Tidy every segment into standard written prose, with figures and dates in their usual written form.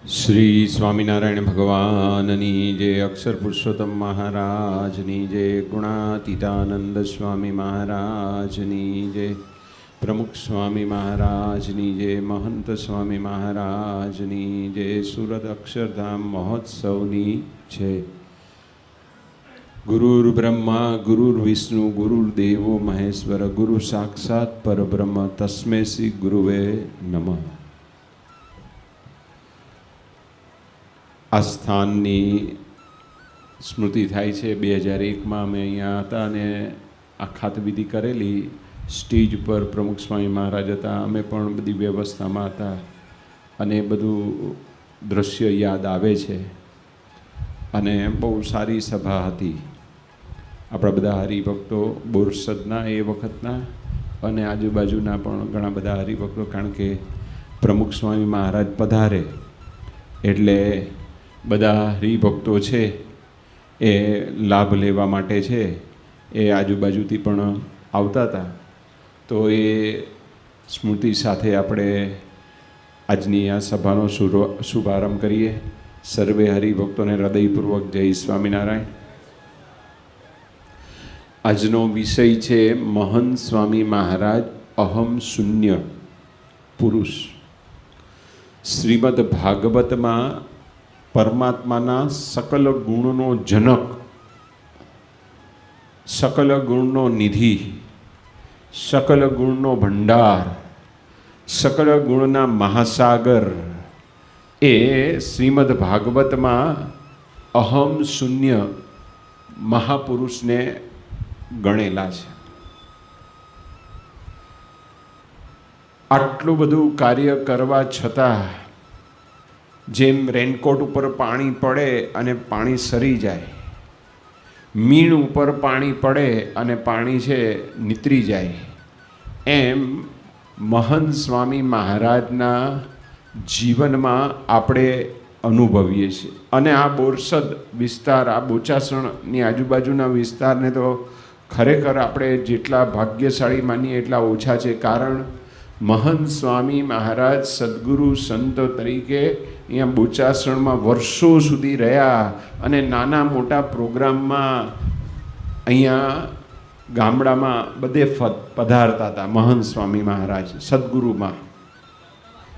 શ્રી સ્વામિનારાયણ ભગવાનની જય, અક્ષર પુરુષોત્તમ મહારાજની જય, ગુણાતીતાનંદ સ્વામી મહારાજની જય, પ્રમુખ સ્વામી મહારાજની જય, મહંત સ્વામી મહારાજની જય, સુરત અક્ષરધામ મહોત્સવની જય. ગુરુર બ્રહ્મા ગુરુર વિષ્ણુ ગુરુર્દેવો મહેશ્વર, ગુરુ સાક્ષાત પરબ્રહ્મ તસ્મે શ્રી ગુરુવે નમઃ. આ સ્થાનની સ્મૃતિ થાય છે. 2001માં અમે અહીંયા હતા અને આ ખાતવિધિ કરેલી. સ્ટેજ પર પ્રમુખ સ્વામી મહારાજ હતા, અમે પણ બધી વ્યવસ્થામાં હતા અને બધું દૃશ્ય યાદ આવે છે. અને બહુ સારી સભા હતી. આપણા બધા હરિભક્તો બોરસદના એ વખતના અને આજુબાજુના પણ ઘણા બધા હરિભક્તો, કારણ કે પ્રમુખ સ્વામી મહારાજ પધારે એટલે બધા હરિભક્તો છે એ લાભ લેવા માટે છે એ આજુબાજુથી પણ આવતા હતા. તો એ સ્મૃતિ સાથે આપણે આજની આ સભાનો શુભારંભ કરીએ. સર્વે હરિભક્તોને હૃદયપૂર્વક જય સ્વામિનારાયણ. આજનો વિષય છે મહંત સ્વામી મહારાજ અહમ શૂન્ય પુરુષ. શ્રીમદ ભાગવતમાં પરમાત્માના સકલ ગુણનો જનક, સકલ ગુણનો નિધિ, સકલ ગુણનો ભંડાર, સકલ ગુણના મહાસાગર એ શ્રીમદ ભાગવતમાં અહમ શૂન્ય મહાપુરુષને ગણેલા છે. આટલું બધું કાર્ય કરવા છતાં જેમ રેનકોટ ઉપર પાણી પડે અને પાણી સરી જાય, મીણ ઉપર પાણી પડે અને પાણી છે નીતરી જાય, એમ મહંત સ્વામી મહારાજના જીવનમાં આપણે અનુભવીએ છીએ. અને આ બોરસદ વિસ્તાર, આ બોચાસણની આજુબાજુના વિસ્તારને તો ખરેખર આપણે જેટલા ભાગ્યશાળી માનીએ એટલા ઓછા છે. કારણ મહંત સ્વામી મહારાજ સદગુરુ સંત તરીકે અહીંયા બોચાસણમાં વર્ષો સુધી રહ્યા અને નાના મોટા પ્રોગ્રામમાં અહીંયા ગામડામાં બધે પધારતા હતા. મહંત સ્વામી મહારાજ સદગુરુમાં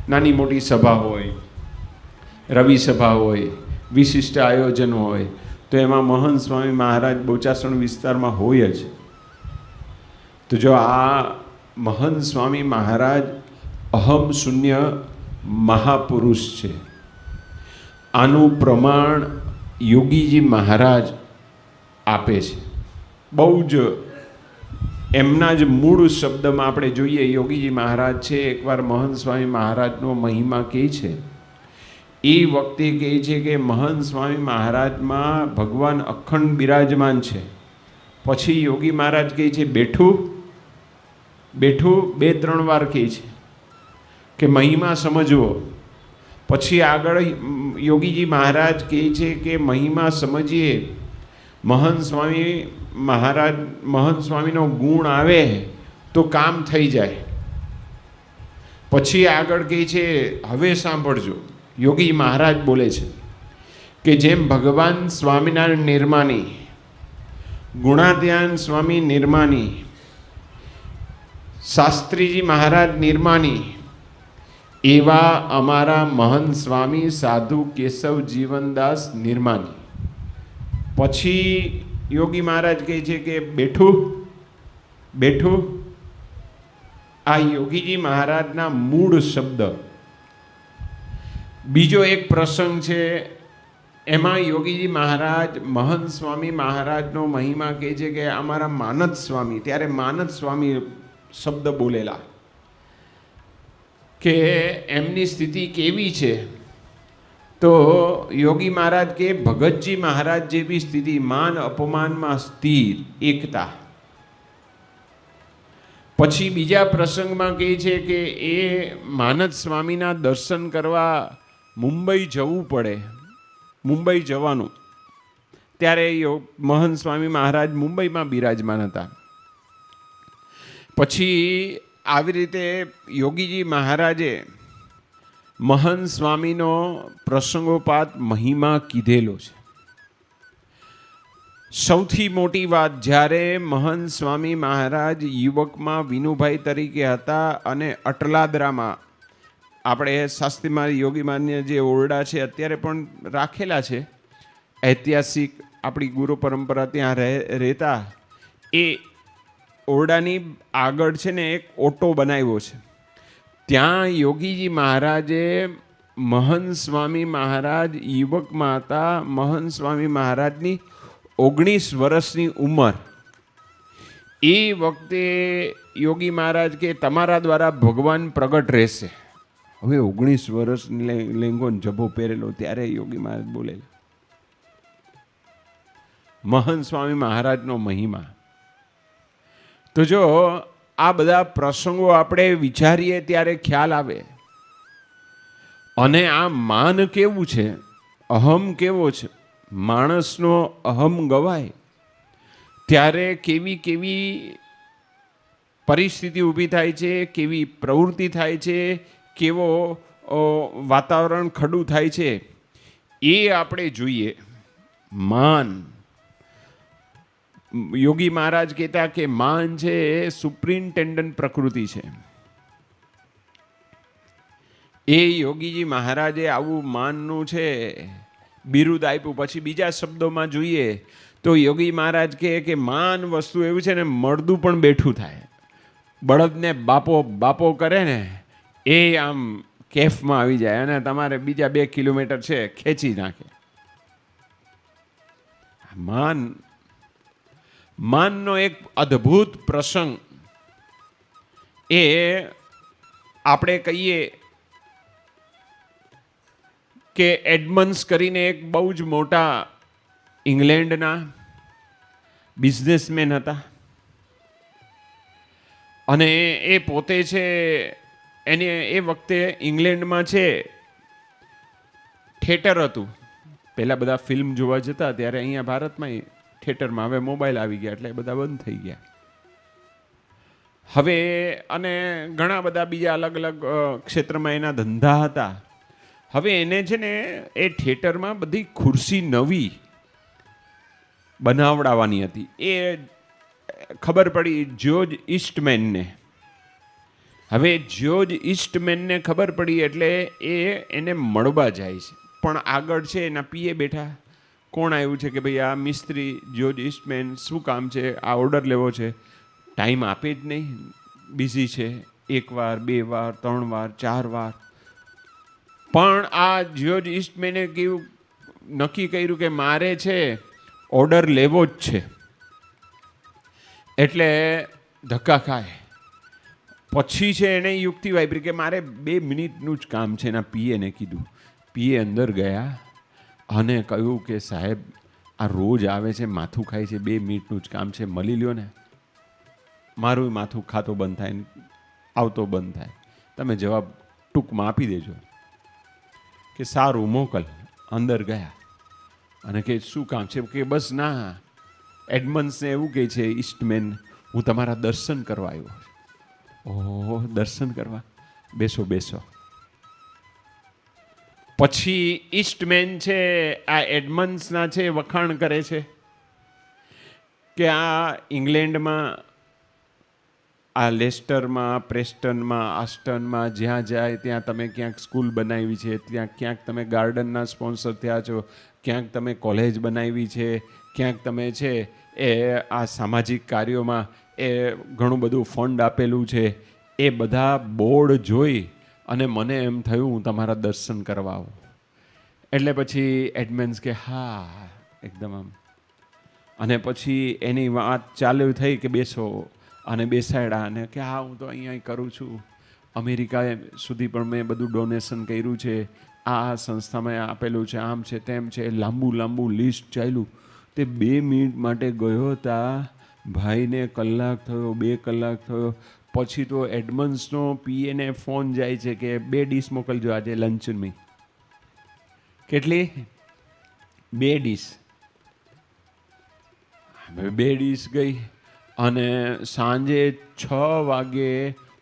નાની મોટી સભા હોય, રવિ સભા હોય, વિશિષ્ટ આયોજન હોય, તો એમાં મહંત સ્વામી મહારાજ બોચાસણ વિસ્તારમાં હોય જ. તો જો આ મહંત સ્વામી મહારાજ અહમ શૂન્ય મહાપુરુષ છે. આનું પ્રમાણ યોગીજી મહારાજ આપે છે. બહુ જ એમના જ મૂળ શબ્દમાં આપણે જોઈએ. યોગીજી મહારાજ છે, એકવાર મહંત સ્વામી મહારાજનો મહિમા કહે છે. એ વખતે કહે છે કે મહંત સ્વામી મહારાજમાં ભગવાન અખંડ બિરાજમાન છે. પછી યોગી મહારાજ કહે છે બેઠું બેઠું, 2-3 વાર કહે છે કે મહિમા સમજવો. પછી આગળ યોગીજી મહારાજ કહે છે કે મહિમા સમજીએ, મહંત સ્વામીનો ગુણ આવે તો કામ થઈ જાય. પછી આગળ કહે છે હવે સાંભળજો, યોગી મહારાજ બોલે છે કે જેમ ભગવાન સ્વામિનારાયણ નિર્માની, ગુણાધ્યાન સ્વામી નિર્માની, શાસ્ત્રીજી મહારાજ નિર્માની, એવા અમારા મહંત સ્વામી સાધુ કેશવ જીવનદાસ નિર્માની. પછી યોગી મહારાજ કહે છે કે બેઠું બેઠું. આ યોગીજી મહારાજના મૂળ શબ્દ. બીજો એક પ્રસંગ છે, એમાં યોગીજી મહારાજ મહંત સ્વામી મહારાજનો મહિમા કહે છે કે અમારા માનદ સ્વામી, ત્યારે માનદ સ્વામી શબ્દ બોલેલા, કે એમની સ્થિતિ કેવી છે. તો યોગી મહારાજ કે ભગતજી મહારાજ જેવી સ્થિતિ, માન અપમાનમાં સ્થિર, એકતા. પછી બીજા પ્રસંગમાં કહે છે કે એ માનદ સ્વામીના દર્શન કરવા મુંબઈ જવું પડે, મુંબઈ જવાનું. ત્યારે મહંત સ્વામી મહારાજ મુંબઈમાં બિરાજમાન હતા. પછી આવી રીતે યોગીજી મહારાજે મહંત સ્વામીનો પ્રસંગોપાત મહિમા કીધેલો છે. સૌથી મોટી વાત, જ્યારે મહંત સ્વામી મહારાજ યુવકમાં વિનુભાઈ તરીકે હતા અને અટલાદરામાં આપણે શાસ્ત્રીમાં યોગી માન્ય જે ઓરડા છે અત્યારે પણ રાખેલા છે, ઐતિહાસિક આપણી ગુરુ પરંપરા ત્યાં રહેતા, એ ઓરડાની આગળ છે ને એક ઓટો બનાવ્યો છે. ત્યાં યોગીજી મહારાજે મહંત સ્વામી મહારાજ યુવકમાં હતા. મહંત સ્વામી મહારાજની 19 વર્ષની ઉંમર. એ વખતે યોગી મહારાજ કે તમારા દ્વારા ભગવાન પ્રગટ રહેશે. હવે 19 વર્ષ લેંગો જભો પહેરેલો, ત્યારે યોગી મહારાજ બોલેલા. મહંત સ્વામી મહારાજનો મહિમા. તો જો આ બધા પ્રસંગો આપણે વિચારીએ ત્યારે ખ્યાલ આવે. અને આ માન કેવું છે, અહમ કેવો છે, માણસનો અહમ ગવાય ત્યારે કેવી કેવી પરિસ્થિતિ ઊભી થાય છે, કેવી પ્રવૃત્તિ થાય છે, કેવો વાતાવરણ ખડું થાય છે, એ આપણે જોઈએ. માન, યોગી મહારાજ કહેતા કે માન છે એ સુપ્રિન્ટેન્ડન્ટ પ્રકૃતિ છે. એ યોગીજી મહારાજે આવું માનનું છે બિરુદ આપ્યું. પછી બીજા શબ્દોમાં જોઈએ તો યોગી મહારાજ કહે કે માન વસ્તુ એવું છે ને, મળદું પણ બેઠું થાય. બળદને બાપો બાપો કરે ને, એ આમ કેફમાં આવી જાય અને તમારે બીજા 2 કિલોમીટર છે ખેંચી નાખે. માનનો એક અદ્ભુત પ્રસંગ એ આપણે કહીએ કે એડમન્ડ્સ કરીને એક બહુ જ મોટા ઇંગ્લેન્ડના બિઝનેસમેન હતા. અને એ પોતે છે એને એ વખતે ઇંગ્લેન્ડમાં છે થિયેટર હતું. પહેલાં બધા ફિલ્મ જોવા જતા, ત્યારે અહીંયા ભારતમાં થિયેટરમાં, હવે મોબાઈલ આવી ગયા એટલે બધા બંધ થઈ ગયા. હવે અને ઘણા બધા બીજા અલગ અલગ ક્ષેત્રમાં એના ધંધા હતા. હવે એને છે ને એ થિયેટરમાં બધી ખુરશી નવી બનાવડાવવાની હતી. એ ખબર પડી જ્યોર્જ ઈસ્ટમેનને. હવે જ્યોર્જ ઈસ્ટમેનને ખબર પડી એટલે એને મળવા જાય છે. પણ આગળ છે એના પીએ બેઠા. કોણ આવ્યું છે કે ભાઈ આ મિસ્ત્રી જ્યોર્જ ઈસ્ટમેન, શું કામ છે, આ ઓર્ડર લેવો છે. ટાઈમ આપે જ નહીં, બિઝી છે. 1 વાર 2 વાર 3 વાર 4 વાર. પણ આ જ્યોર્જ ઈસ્ટમેને કેવું નક્કી કર્યું કે મારે છે ઓર્ડર લેવો જ છે. એટલે ધક્કા ખાય. પછી છે એને યુક્તિ વાપરી કે મારે 2 મિનિટનું જ કામ છે. એના પીએને કીધું. પીએ અંદર ગયા અને કહ્યું કે સાહેબ આ રોજ આવે છે, માથું ખાય છે, 2 મિનિટનું જ કામ છે, મળી લ્યો ને. મારું માથું ખાતો બંધ થાય, આવતો બંધ થાય, તમે જવાબ ટૂંકમાં આપી દેજો. કે સારું મોકલ. અંદર ગયા અને કે શું કામ છે? કે બસ ના, એડમન્ડ્સને એવું કહે છે ઈસ્ટમેન, હું તમારા દર્શન કરવા આવ્યો છું. ઓહ, દર્શન કરવા? બેસો બેસો. પછી ઈસ્ટમેન છે આ એડમન્ડ્સના છે વખાણ કરે છે કે આ ઇંગ્લેન્ડમાં, આ લેસ્ટરમાં, પ્રેસ્ટનમાં, આસ્ટનમાં જ્યાં જાય ત્યાં તમે ક્યાંક સ્કૂલ બનાવી છે, ત્યાં ક્યાંક તમે ગાર્ડનના સ્પોન્સર થયા છો, ક્યાંક તમે કોલેજ બનાવી છે, ક્યાંક તમે છે એ આ સામાજિક કાર્યોમાં એ ઘણું બધું ફંડ આપેલું છે. એ બધા બોર્ડ જોઈ અને મને એમ થયું હું તમારા દર્શન કરવા આવું. એટલે પછી એડમન્ડ્સ કે હા એકદમ આમ. અને પછી એની વાત ચાલુ થઈ કે બેસો, અને બેસાડ્યા અને કે હા હું તો અહીંયા કરું છું, અમેરિકા સુધી પણ મેં બધું ડોનેશન કર્યું છે, આ સંસ્થામાં આપેલું છે, આમ છે તેમ છે. લાંબુ લિસ્ટ ચાલ્યું. તે 2 મિનિટ માટે ગયો હતા, ભાઈને કલાક થયો, 2 કલાક થયો. પછી તો એડમન્ડ્સનો પીએને ફોન જાય છે કે 2 ડીશ મોકલજો આજે લંચની. કેટલી? 2 ડીશ. 2 ડીશ ગઈ અને સાંજે 6 વાગે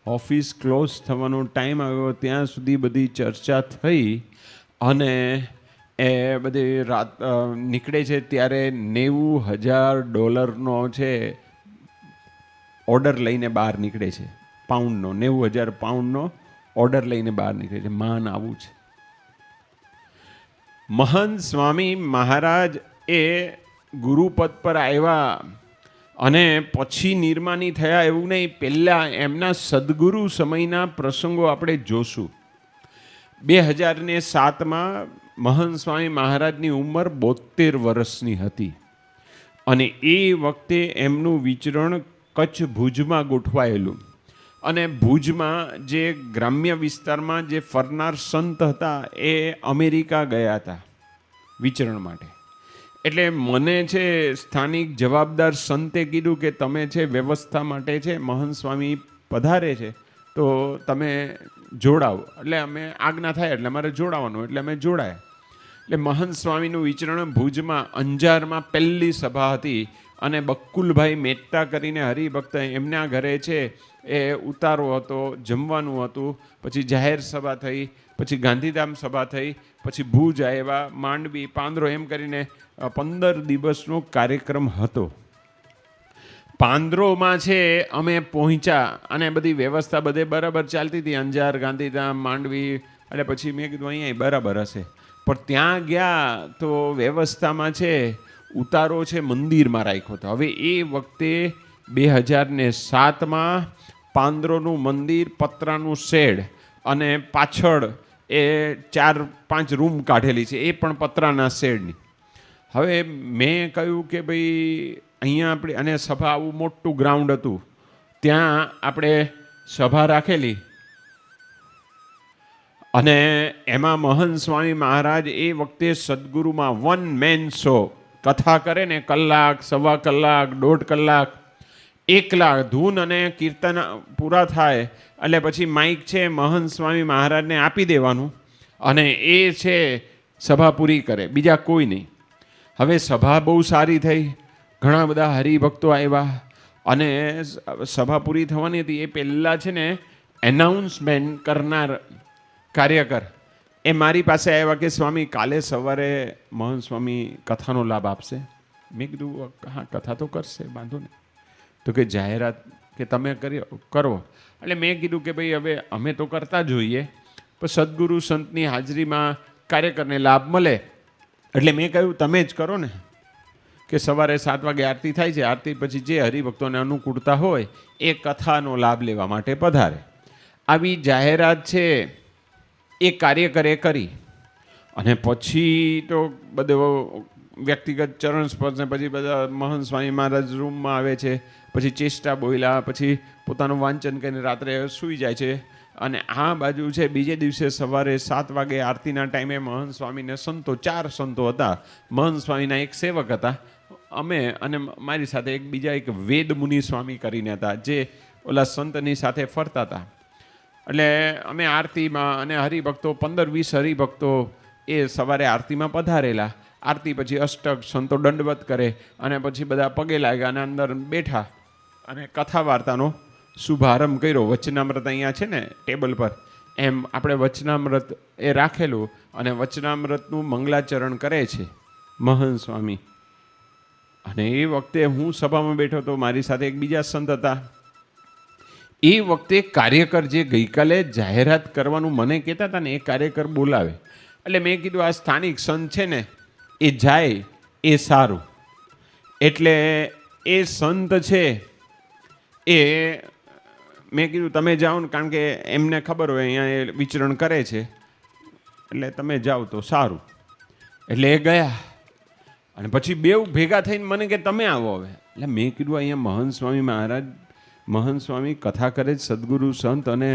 ઓફિસ ક્લોઝ થવાનો ટાઈમ આવ્યો ત્યાં સુધી બધી ચર્ચા થઈ અને એ બધી રાત નીકળે છે ત્યારે $90,000 છે ઓર્ડર લઈને બહાર નીકળે છે, પાઉન્ડનો, 90,000 પાઉન્ડનો ઓર્ડર લઈને બહાર નીકળે છે. માન આવું છે. મહંત સ્વામી મહારાજ એ ગુરુપદ પર આવ્યા અને પછી નિર્માની થયા એવું નહીં, પહેલાં એમના સદગુરુ સમયના પ્રસંગો આપણે જોશું. 2007માં મહંત સ્વામી મહારાજની ઉંમર 72 વર્ષની હતી અને એ વખતે એમનું વિચરણ કચ્છ ભુજમાં ગોઠવાયેલું અને ભુજમાં જે ગ્રામ્ય વિસ્તારમાં જે ફરનાર સંત હતા એ અમેરિકા ગયા હતા વિચરણ માટે. એટલે મને છે સ્થાનિક જવાબદાર સંતે કીધું કે તમે છે વ્યવસ્થા માટે છે મહંત સ્વામી પધારે છે તો તમે જોડાવો. એટલે અમે આજ્ઞા થાય એટલે અમારે જોડાવાનું, એટલે અમે જોડાયા. એટલે મહંત સ્વામીનું વિચરણ ભુજમાં અંજારમાં પહેલી સભા હતી અને બક્કુલભાઈ મહેતા કરીને હરિભક્ત એમના ઘરે છે એ ઉતારો હતો, જમવાનું હતું, પછી જાહેર સભા થઈ, પછી ગાંધીધામ સભા થઈ, પછી ભુજ આવ્યા, માંડવી, પાંદરો, એમ કરીને 15 દિવસનો કાર્યક્રમ હતો. પાંદરોમાં છે અમે પહોંચ્યા અને બધી વ્યવસ્થા બધે બરાબર ચાલતી હતી, અંજાર, ગાંધીધામ, માંડવી. એટલે પછી મેં કીધું અહીંયા બરાબર હશે, પણ ત્યાં ગયા તો વ્યવસ્થામાં છે ઉતારો છે મંદિરમાં રાખ્યો હતો. હવે એ વખતે 2007માં પાંદરોનું મંદિર, પતરાનું શેડ અને પાછળ એ 4-5 રૂમ કાઢેલી છે, એ પણ પતરાના શેડની. હવે મેં કહ્યું કે ભાઈ અહીંયા આપણે, અને સભા આવું મોટું ગ્રાઉન્ડ હતું, ત્યાં આપણે સભા રાખેલી અને એમાં મહંત સ્વામી મહારાજ એ વખતે સદગુરુમાં 1 મેન શો કથા કરે ને, કલાક, સવા કલાક, 1.5 કલાક, 1 કલાક ધૂન અને કીર્તન પૂરા થાય એટલે પછી માઇક છે મહંત સ્વામી મહારાજને આપી દેવાનું અને એ છે સભા પૂરી કરે, બીજા કોઈ નહીં. હવે સભા બહુ સારી થઈ, ઘણા બધા હરિભક્તો આવ્યા અને સભા પૂરી થવાની હતી એ પહેલાં છે ને એનાઉન્સમેન્ટ કરનાર કાર્યકર એ મારી પાસે આવ્યા કે સ્વામી કાલે સવારે મહંત સ્વામી કથાનો લાભ આપશે. મેં કીધું હા કથા તો કરશે, વાંધો નહીં. તો કે જાહેરાત કે તમે કરો. એટલે મેં કીધું કે ભાઈ હવે અમે તો કરતા જોઈએ પણ સદગુરુ સંતની હાજરીમાં કાર્યકરને લાભ મળે એટલે મેં કહ્યું તમે જ કરો ને, કે સવારે 7 વાગે આરતી થાય છે, આરતી પછી જે હરિભક્તોને અનુકૂળતા હોય એ કથાનો લાભ લેવા માટે પધારે. આવી જાહેરાત છે એ કાર્યકરે કરી અને પછી તો બધો વ્યક્તિગત ચરણ સ્પર્શ ને પછી બધા મહંત સ્વામી મહારાજ રૂમમાં આવે છે, પછી ચેષ્ટા બોલ્યા, પછી પોતાનું વાંચન કરીને રાત્રે સૂઈ જાય છે. અને આ બાજુ છે બીજે દિવસે સવારે 7 વાગે આરતીના ટાઈમે મહંત સ્વામીને સંતો, 4 સંતો હતા, મહંત સ્વામીના એક સેવક હતા, અમે અને મારી સાથે એક બીજા એક વેદ મુનિ સ્વામી કરીને હતા જે ઓલા સંતની સાથે ફરતા હતા. એટલે અમે આરતીમાં અને હરિભક્તો 15-20 હરિભક્તો એ સવારે આરતીમાં પધારેલા. આરતી પછી અષ્ટક, સંતો દંડવત કરે અને પછી બધા પગે લાગ્યા અને અંદર બેઠા અને કથા વાર્તાનો શુભારંભ કર્યો. વચનામૃત અહીંયા છે ને ટેબલ પર, એમ આપણે વચનામૃત એ રાખેલું અને વચનામૃતનું મંગલાચરણ કરે છે મહંત સ્વામી. અને એ વખતે હું સભામાં બેઠો હતો, મારી સાથે એક બીજા સંત હતા. એ વખતે કાર્યકર જે ગઈકાલે જાહેરાત કરવાનું મને કહેતા હતા ને એ કાર્યકર બોલાવે. એટલે મેં કીધું આ સ્થાનિક સંત છે ને એ જાય એ સારું. એટલે એ સંત છે એ મેં કીધું તમે જાઓ ને, કારણ કે એમને ખબર હોય અહીંયા એ વિચરણ કરે છે એટલે તમે જાઓ તો સારું. એટલે એ ગયા અને પછી બેઉ ભેગા થઈને મને કે તમે આવો હવે. એટલે મેં કીધું અહીંયા મહંત સ્વામી મહારાજ, મહંત સ્વામી કથા કરે જ સદગુરુ સંત અને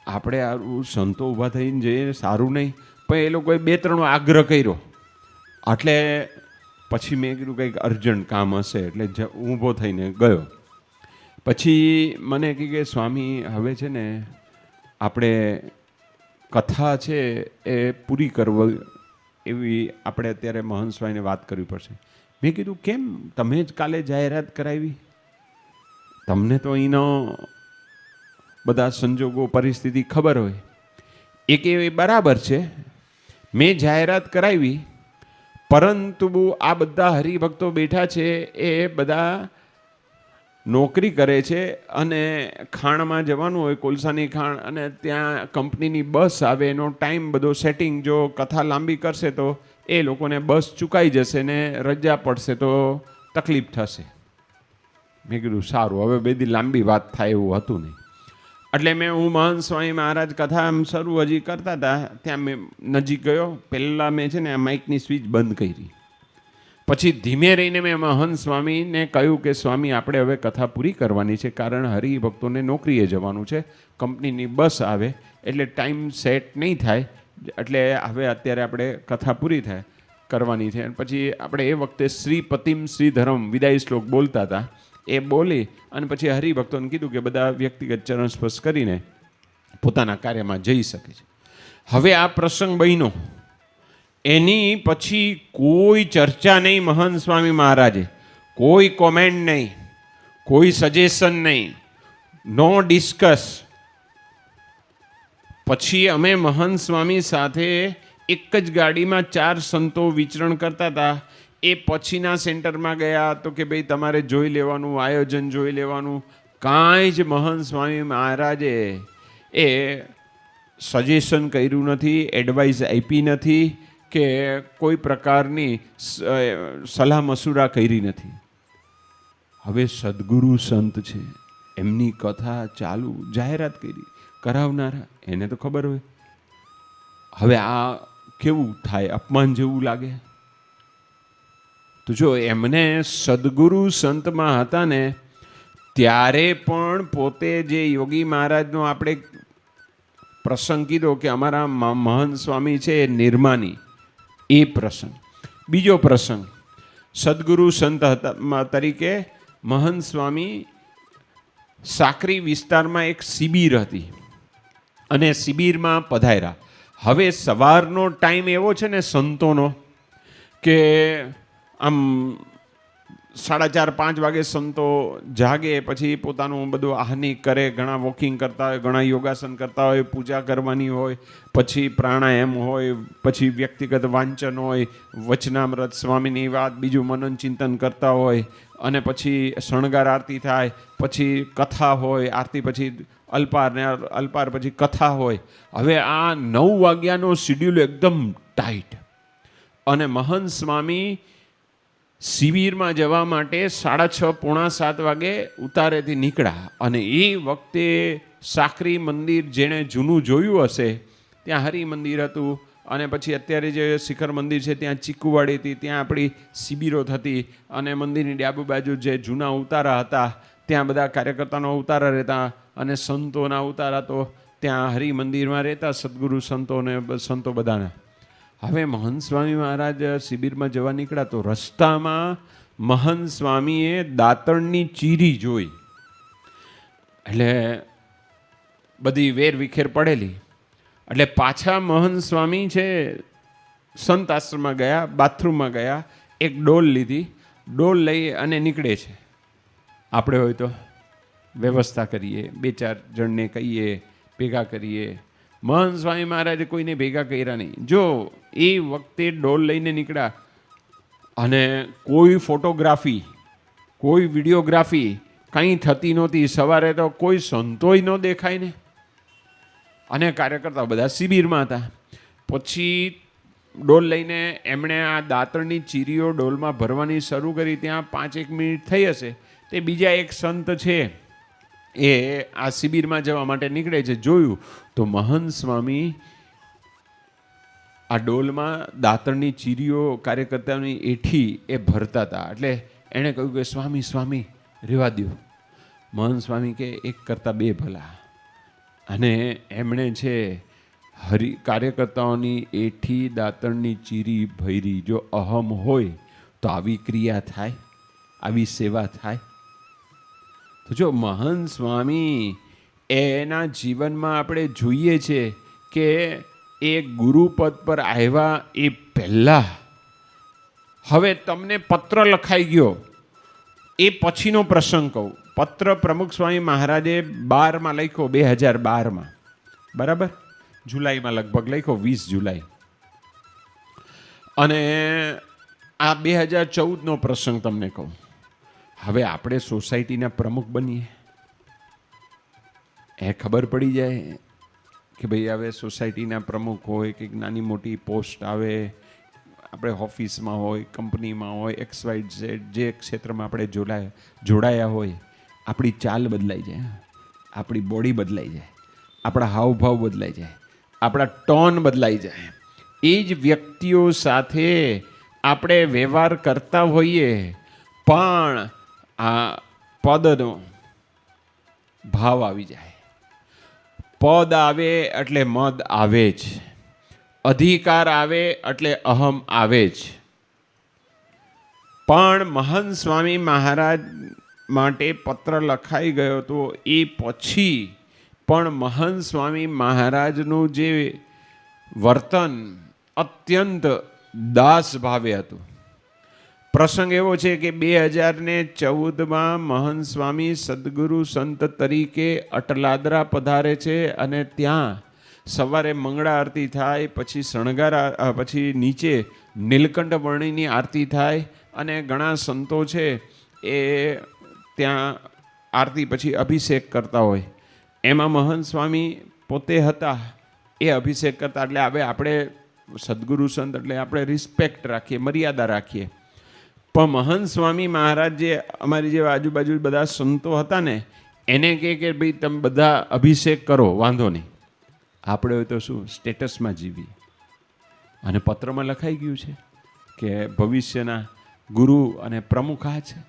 આપણે આ સંતો ઊભા થઈને જઈએ સારું નહીં. પણ એ લોકોએ 2-3 આગ્રહ કર્યો એટલે પછી મેં કીધું કંઈક અર્જન્ટ કામ હશે એટલે ઊભો થઈને ગયો. પછી મને કહે કે સ્વામી હવે છે ને આપણે કથા છે એ પૂરી કરવી એવી આપણે અત્યારે મહંત સ્વામીને વાત કરવી પડશે. મેં કીધું કેમ, તમે જ કાલે જાહેરાત કરાવી, તમને તો અહીંનો બધા સંજોગો પરિસ્થિતિ ખબર હોય. એક એ બરાબર છે, મેં જાહેરાત કરાવી, પરંતુ આ બધા હરિભક્તો બેઠા છે એ બધા નોકરી કરે છે અને ખાણમાં જવાનું હોય, કોલસાની ખાણ, અને ત્યાં કંપનીની બસ આવે, એનો ટાઈમ બધો સેટિંગ, જો કથા લાંબી કરશે તો એ લોકોને બસ ચૂકાઈ જશે ને રજા પડશે તો તકલીફ થશે. મેં કીધું સારું, હવે બેદી લાંબી વાત થાય એવું હતું નહીં. એટલે હું મહંત સ્વામી મહારાજ કથા આમ શરૂ હજી કરતા હતા ત્યાં મેં નજીક ગયો. પહેલાં મેં છે ને આ માઇકની સ્વિચ બંધ કરી, પછી ધીમે રહીને મેં મહંત સ્વામીને કહ્યું કે સ્વામી, આપણે હવે કથા પૂરી કરવાની છે, કારણ હરિભક્તોને નોકરીએ જવાનું છે, કંપનીની બસ આવે એટલે ટાઈમ સેટ નહીં થાય, એટલે હવે અત્યારે આપણે કથા પૂરી થાય કરવાની છે. પછી આપણે એ વખતે શ્રીપતિમ શ્રીધરમ વિદાય શ્લોક બોલતા હતા, એ બોલી અને પછી હરિભક્તોને કીધું કે બધા વ્યક્તિગત ચરણ સ્પર્શ કરીને પોતાના કાર્યમાં જઈ શકે છે. હવે આ પ્રસંગ બન્યો, એની પછી કોઈ ચર્ચા નહીં મહંત સ્વામી મહારાજે, કોઈ કોમેન્ટ નહીં, કોઈ સજેશન નહીં, નો ડિસ્કસ. પછી અમે મહંત સ્વામી સાથે એક જ ગાડીમાં 4 સંતો વિચરણ કરતા હતા. એ પછીના સેન્ટરમાં ગયા તો કે ભાઈ તમારે જોઈ લેવાનું, આયોજન જોઈ લેવાનું. કાંઈ જ મહંત સ્વામી મહારાજે એ સજેશન કર્યું નથી, એડવાઇસ આપી નથી કે કોઈ પ્રકારની સલાહ મસૂરા કરી નથી. હવે સદગુરુ સંત છે, એમની કથા ચાલુ, જાહેરાત કરી, કરાવનારા એને તો ખબર હોય. હવે આ કેવું થાય, અપમાન જેવું લાગે. તો જો એમને સદગુરુ સંતમાં હતા ને ત્યારે પણ પોતે જે યોગી મહારાજનો આપણે પ્રસંગ કીધો કે અમારા મહંત સ્વામી છે એ નિર્માની, એ પ્રસંગ. બીજો પ્રસંગ, સદગુરુ સંત હતા તરીકે મહંત સ્વામી સાકરી વિસ્તારમાં એક શિબિર હતી અને શિબિરમાં પધાર્યા. હવે સવારનો ટાઈમ એવો છે ને સંતોનો કે આમ 4:30-5 વાગે સંતો જાગે, પછી પોતાનું બધું આહનિક કરે, ઘણા વોકિંગ કરતા હોય, ઘણા યોગાસન કરતા હોય, પૂજા કરવાની હોય, પછી પ્રાણાયામ હોય, પછી વ્યક્તિગત વાંચન હોય, વચનામૃત સ્વામીની વાત, બીજું મનન ચિંતન કરતા હોય, અને પછી શણગાર આરતી થાય, પછી કથા હોય, આરતી પછી અલ્પાર ને અલ્પાર પછી કથા હોય. હવે આ 9 વાગ્યાનો શિડ્યુલ એકદમ ટાઈટ, અને મહંત સ્વામી શિબિરમાં જવા માટે 6:30-7 વાગે ઉતારેથી નીકળ્યા. અને એ વખતે સાકરી મંદિર જેણે જૂનું જોયું હશે ત્યાં હરિ મંદિર હતું, અને પછી અત્યારે જે શિખર મંદિર છે ત્યાં ચીકુવાડી હતી, ત્યાં આપણી શિબિરો થતી, અને મંદિરની ડાબી બાજુ જે જૂના ઉતારા હતા ત્યાં બધા કાર્યકર્તાનો ઉતારા રહેતા, અને સંતોના ઉતારા તો ત્યાં હરિ મંદિરમાં રહેતા, સદગુરુ સંતો બધાના. હવે મહંત સ્વામી મહારાજ શિબિરમાં જવા નીકળ્યા તો રસ્તામાં મહંત સ્વામીએ દાંતણની ચીરી જોઈ, એટલે બધી વેર વિખેર પડેલી. એટલે પાછા મહંત સ્વામી છે સંત આશ્રમમાં ગયા, બાથરૂમમાં ગયા, એક ડોલ લીધી, ડોલ લઈ અને નીકળે છે. આપણે હોય તો વ્યવસ્થા કરીએ, 2-4 જણને કહીએ, ભેગા કરીએ. મહંત સ્વામી મહારાજે કોઈને ભેગા કર્યા નહીં. જો એ વખતે ડોલ લઈને નીકળ્યા, અને કોઈ ફોટોગ્રાફી, કોઈ વિડીયોગ્રાફી કંઈ થતી નહોતી. સવારે તો કોઈ સંતોય ન દેખાય ને, અને કાર્યકર્તા બધા શિબિરમાં હતા. પછી ડોલ લઈને એમણે આ દાંતણની ચીરીઓ ડોલમાં ભરવાની શરૂ કરી. ત્યાં 5-1 મિનિટ થઈ હશે, તે બીજા એક સંત છે એ આ શિબિરમાં જવા માટે નીકળે છે. જોયું તો મહંત સ્વામી આ ડોલમાં દાંતણની ચીરીઓ કાર્યકર્તાની એઠી એ ભરતા હતા. એટલે એણે કહ્યું કે સ્વામી સ્વામી રહેવા દો. મહંત સ્વામી કે 1 કરતાં 2 ભલા. અને એમણે છે કાર્યકર્તાઓની એઠી દાંતણની ચીરી ભરી. જો અહમ હોય તો આવી ક્રિયા થાય, આવી સેવા થાય. તો જો મહંત સ્વામી એના જીવનમાં આપણે જોઈએ છે કે એ ગુરુપદ પર આવ્યા એ પહેલાં, હવે તમને પત્ર લખાઈ ગયો એ પછીનો પ્રસંગ કહું, પત્ર પ્રમુખ સ્વામી મહારાજે 12માં લખ્યો, 2012માં, બરાબર, જુલાઈમાં લગભગ લખ્યો, 20 જુલાઈ. અને આ 2014નો પ્રસંગ તમને કહું. હવે આપણે સોસાયટીના પ્રમુખ બનીએ, એ ખબર પડી જાય કે ભાઈ હવે સોસાયટીના પ્રમુખ હોય કે નાની મોટી પોસ્ટ આવે, આપણે ઓફિસમાં હોય, કંપનીમાં હોય, XYZ જે ક્ષેત્રમાં આપણે જોડાયા હોય, આપણી ચાલ બદલાઈ જાય, આપણી બોડી બદલાઈ જાય, આપણા હાવભાવ બદલાઈ જાય, આપણા ટોન બદલાઈ જાય. એ જ વ્યક્તિઓ સાથે આપણે વ્યવહાર કરતા હોઈએ, પણ આ પદનો ભાવ આવી જાય. પદ આવે એટલે મદ આવે જ, અધિકાર આવે એટલે અહમ આવે જ. પણ મહંત સ્વામી મહારાજ માટે પત્ર લખાઈ ગયો હતો, એ પછી પણ મહંત સ્વામી મહારાજનું જે વર્તન અત્યંત દાસ ભાવે હતું. પ્રસંગ એવો છે કે 2014માં મહંત સ્વામી સદગુરુ સંત તરીકે અટલાદરા પધારે છે, અને ત્યાં સવારે મંગળા આરતી થાય, પછી શણગાર, પછી નીચે નીલકંઠ વર્ણિની આરતી થાય, અને ઘણા સંતો છે એ ત્યાં આરતી પછી અભિષેક કરતા હોય. એમાં મહંત સ્વામી પોતે હતા, એ અભિષેક કરતા. એટલે હવે આપણે સદગુરુ સંત એટલે આપણે રિસ્પેક્ટ રાખીએ, મર્યાદા રાખીએ. પણ મહંત સ્વામી મહારાજ જે અમારી જેવા આજુબાજુ બધા સંતો હતા ને, એને કહે કે ભાઈ તમે બધા અભિષેક કરો, વાંધો નહીં. આપણે હોય તો શું સ્ટેટસમાં જીવીએ. અને પત્રમાં લખાઈ ગયું છે કે ભવિષ્યના ગુરુ અને પ્રમુખ આ છે.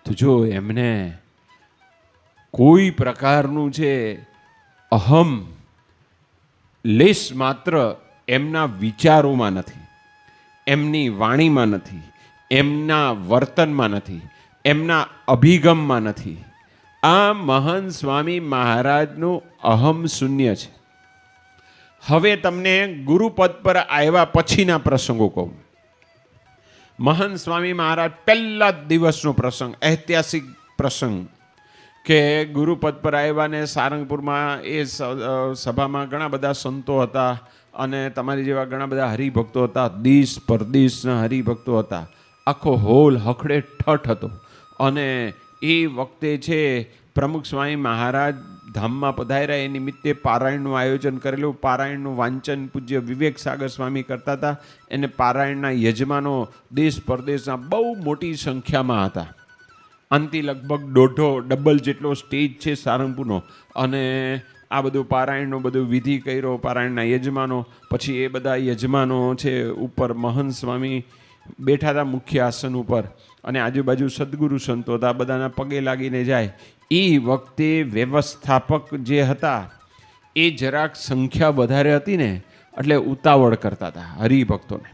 તો જો એમને કોઈ પ્રકારનું છે અહમ લેશ માત્ર એમના વિચારોમાં નથી, એમની વાણીમાં નથી, એમના વર્તનમાં નથી, એમના અભિગમમાં નથી. આ મહંત સ્વામી મહારાજનું અહમ શૂન્ય છે. હવે તમને ગુરુપદ પર આવ્યા પછીના પ્રસંગો કહું. મહંત સ્વામી મહારાજ પહેલા જ દિવસનો પ્રસંગ, ઐતિહાસિક પ્રસંગ, કે ગુરુપદ પર આવ્યા ને સારંગપુરમાં એ સભામાં ઘણા બધા સંતો હતા, અને તમારી જેવા ઘણા બધા હરિભક્તો હતા, દેશ પરદેશના હરિભક્તો હતા. આખો હોલ હખડે ઠઠ હતો. અને એ વખતે છે પ્રમુખ સ્વામી મહારાજ ધામમાં પધાર્યા, એ નિમિત્તે પારાયણનું આયોજન કરેલું. પારાયણનું વાંચન પૂજ્ય વિવેક સાગર સ્વામી કરતા હતા. એને પારાયણના યજમાનો દેશ પરદેશના બહુ મોટી સંખ્યામાં હતા. આનથી લગભગ ડબલ જેટલો સ્ટેજ છે સારંગપુરનો. અને આ બધું પારાયણનો બધું વિધિ કર્યો, પારાયણના યજમાનો. પછી એ બધા યજમાનો છે ઉપર મહંત સ્વામી બેઠા હતા મુખ્ય આસન ઉપર, અને આજુબાજુ સદગુરુ સંતો હતા, બધાના પગે લાગીને જાય. એ વખતે વ્યવસ્થાપક જે હતા એ જરાક સંખ્યા વધારે હતી ને, એટલે ઉતાવળ કરતા હતા હરિભક્તોને.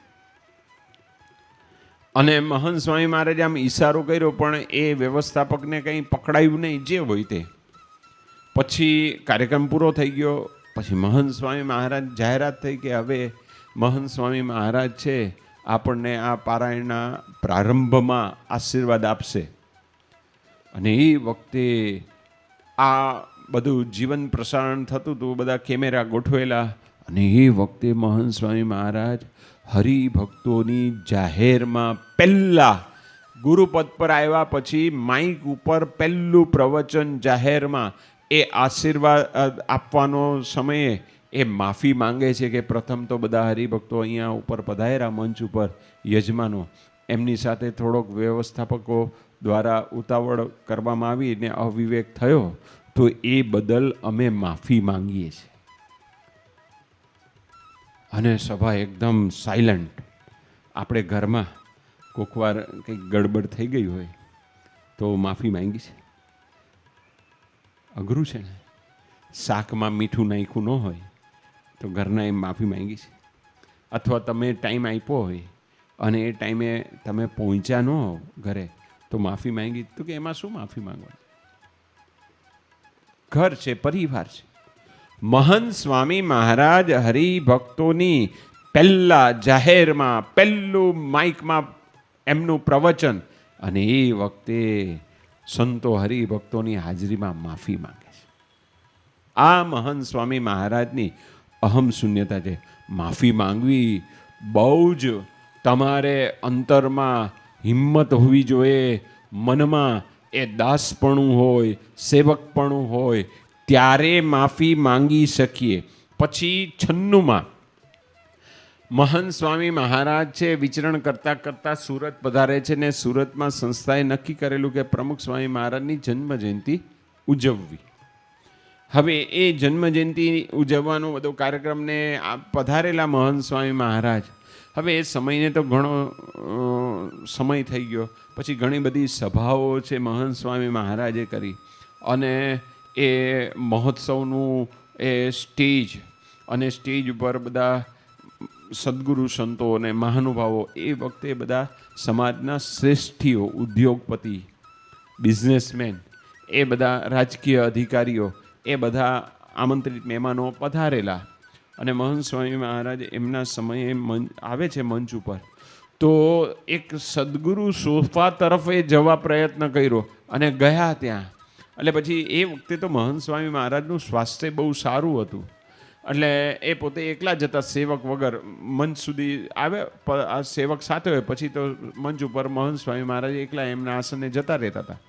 અને મહંત સ્વામી મહારાજે આમ ઈશારો કર્યો, પણ એ વ્યવસ્થાપકને કંઈ પકડાયું નહીં, જે હોય તે. પછી કાર્યક્રમ પૂરો થઈ ગયો. પછી મહંત સ્વામી મહારાજ જાહેરાત થઈ કે હવે મહંત સ્વામી મહારાજ છે આપણને આ પારાયણના પ્રારંભમાં આશીર્વાદ આપશે. અને એ વખતે આ બધું જીવન પ્રસારણ થતું હતું, બધા કેમેરા ગોઠવેલા. અને એ વખતે મહંત સ્વામી મહારાજ હરિભક્તોની જાહેરમાં પહેલા ગુરુપદ પર આવ્યા પછી માઇક ઉપર પહેલું પ્રવચન જાહેરમાં એ આશીર્વાદ આપવાનો સમયે એ માફી માંગે છે કે પ્રથમ તો બધા હરિભક્તો અહીંયા ઉપર પધાર્યા મંચ ઉપર, યજમાનો, એમની સાથે થોડોક વ્યવસ્થાપકો દ્વારા ઉતાવળ કરવામાં આવી ને અવિવેક થયો, તો એ બદલ અમે માફી માંગીએ છીએ. અને સભા એકદમ સાયલન્ટ. આપણે ઘરમાં કોઈક વાર કંઈક ગડબડ થઈ ગઈ હોય તો માફી માંગી છે. અઘરું છે ને. શાકમાં મીઠું નાખ્યું ન હોય તો ઘરના એમ માફી માંગી છે. અથવા તમે ટાઈમ આપ્યો હોય અને એ ટાઈમે તમે પહોંચ્યા ન હો ઘરે તો માફી માંગી, તો કે એમાં શું માફી માંગવાની? ઘર છે, પરિવાર છે. મહંત સ્વામી મહારાજ હરિભક્તોની પહેલા જાહેરમાં પહેલું માઇકમાં એમનું પ્રવચન. અને એ વખતે સંતો હરિભક્તોની હાજરીમાં માફી માંગે છે. આ મહંત સ્વામી મહારાજની અહમ શૂન્યતા છે. માફી માંગવી બહુ જ તમારે અંતરમાં હિંમત હોવી જોઈએ. મનમાં એ દાસપણું હોય, સેવકપણું હોય, ત્યારે માફી માંગી શકીએ. પછી 96માં મહંત સ્વામી મહારાજ છે વિચરણ કરતાં કરતાં સુરત પધારે છે ને સુરતમાં સંસ્થાએ નક્કી કરેલું કે પ્રમુખ સ્વામી મહારાજની જન્મ જયંતિ ઉજવવી. હવે એ જન્મ જયંતિ ઉજવવાનો બધો કાર્યક્રમને પધારેલા મહંત સ્વામી મહારાજ, હવે એ સમયને તો ઘણો સમય થઈ ગયો. પછી ઘણી બધી સભાઓ છે મહંત સ્વામી મહારાજે કરી અને એ મહોત્સવનું એ સ્ટેજ અને સ્ટેજ ઉપર બધા સદગુરુ સંતો અને મહાનુભાવો, એ વખતે બધા સમાજના શ્રેષ્ઠીઓ, ઉદ્યોગપતિ, બિઝનેસમેન, એ બધા રાજકીય અધિકારીઓ, એ બધા આમંત્રિત મહેમાનો પધારેલા. અને મહંત સ્વામી મહારાજ એમના સમયે આવે છે મંચ ઉપર, તો એક સદગુરુ સોફા તરફે જવા પ્રયત્ન કર્યો અને ગયા ત્યાં. એટલે પછી એ વખતે તો મહંત સ્વામી મહારાજનું સ્વાસ્થ્ય બહુ સારું હતું, એટલે એ પોતે એકલા જતા, સેવક વગર મંચ સુધી આવે. આ સેવક સાથે હોય પછી તો મંચ ઉપર મહંત સ્વામી મહારાજ એકલા એમના આસને જતા રહેતા હતા.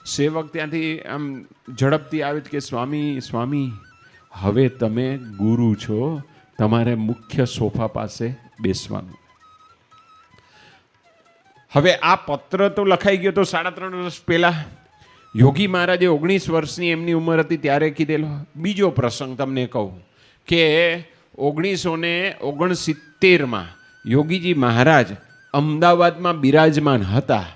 સેવક ત્યાંથી આમ ઝડપથી આવે કે સ્વામી સ્વામી, હવે તમે ગુરુ છો, તમારે મુખ્ય સોફા પાસે બેસવાનું. હવે આ પત્ર તો લખાઈ ગયો તો 3.5 વર્ષ પહેલાં. યોગી મહારાજે 19 વર્ષની એમની ઉંમર હતી ત્યારે કીધેલો. બીજો પ્રસંગ તમને કહું કે 1969માં યોગીજી મહારાજ અમદાવાદમાં બિરાજમાન હતા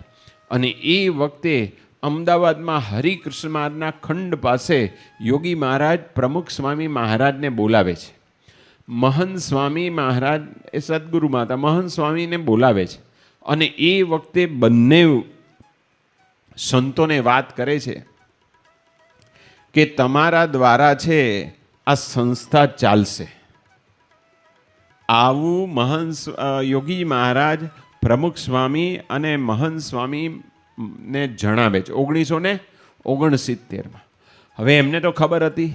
અને એ વખતે અમદાવાદમાં હરિકૃષ્ણ મહારાજના ખંડ પાસે યોગી મહારાજ પ્રમુખ સ્વામી મહારાજને બોલાવે છે. મહંત સ્વામી મહારાજ એ સદગુરુમાં હતા, મહંત સ્વામીને બોલાવે છે અને એ વખતે બંને સંતોને વાત કરે છે કે તમારા દ્વારા છે આ સંસ્થા ચાલશે. આવું મહંત યોગી મહારાજ પ્રમુખ સ્વામી અને મહંત સ્વામીને જણાવે છે 1969માં. હવે એમને તો ખબર હતી,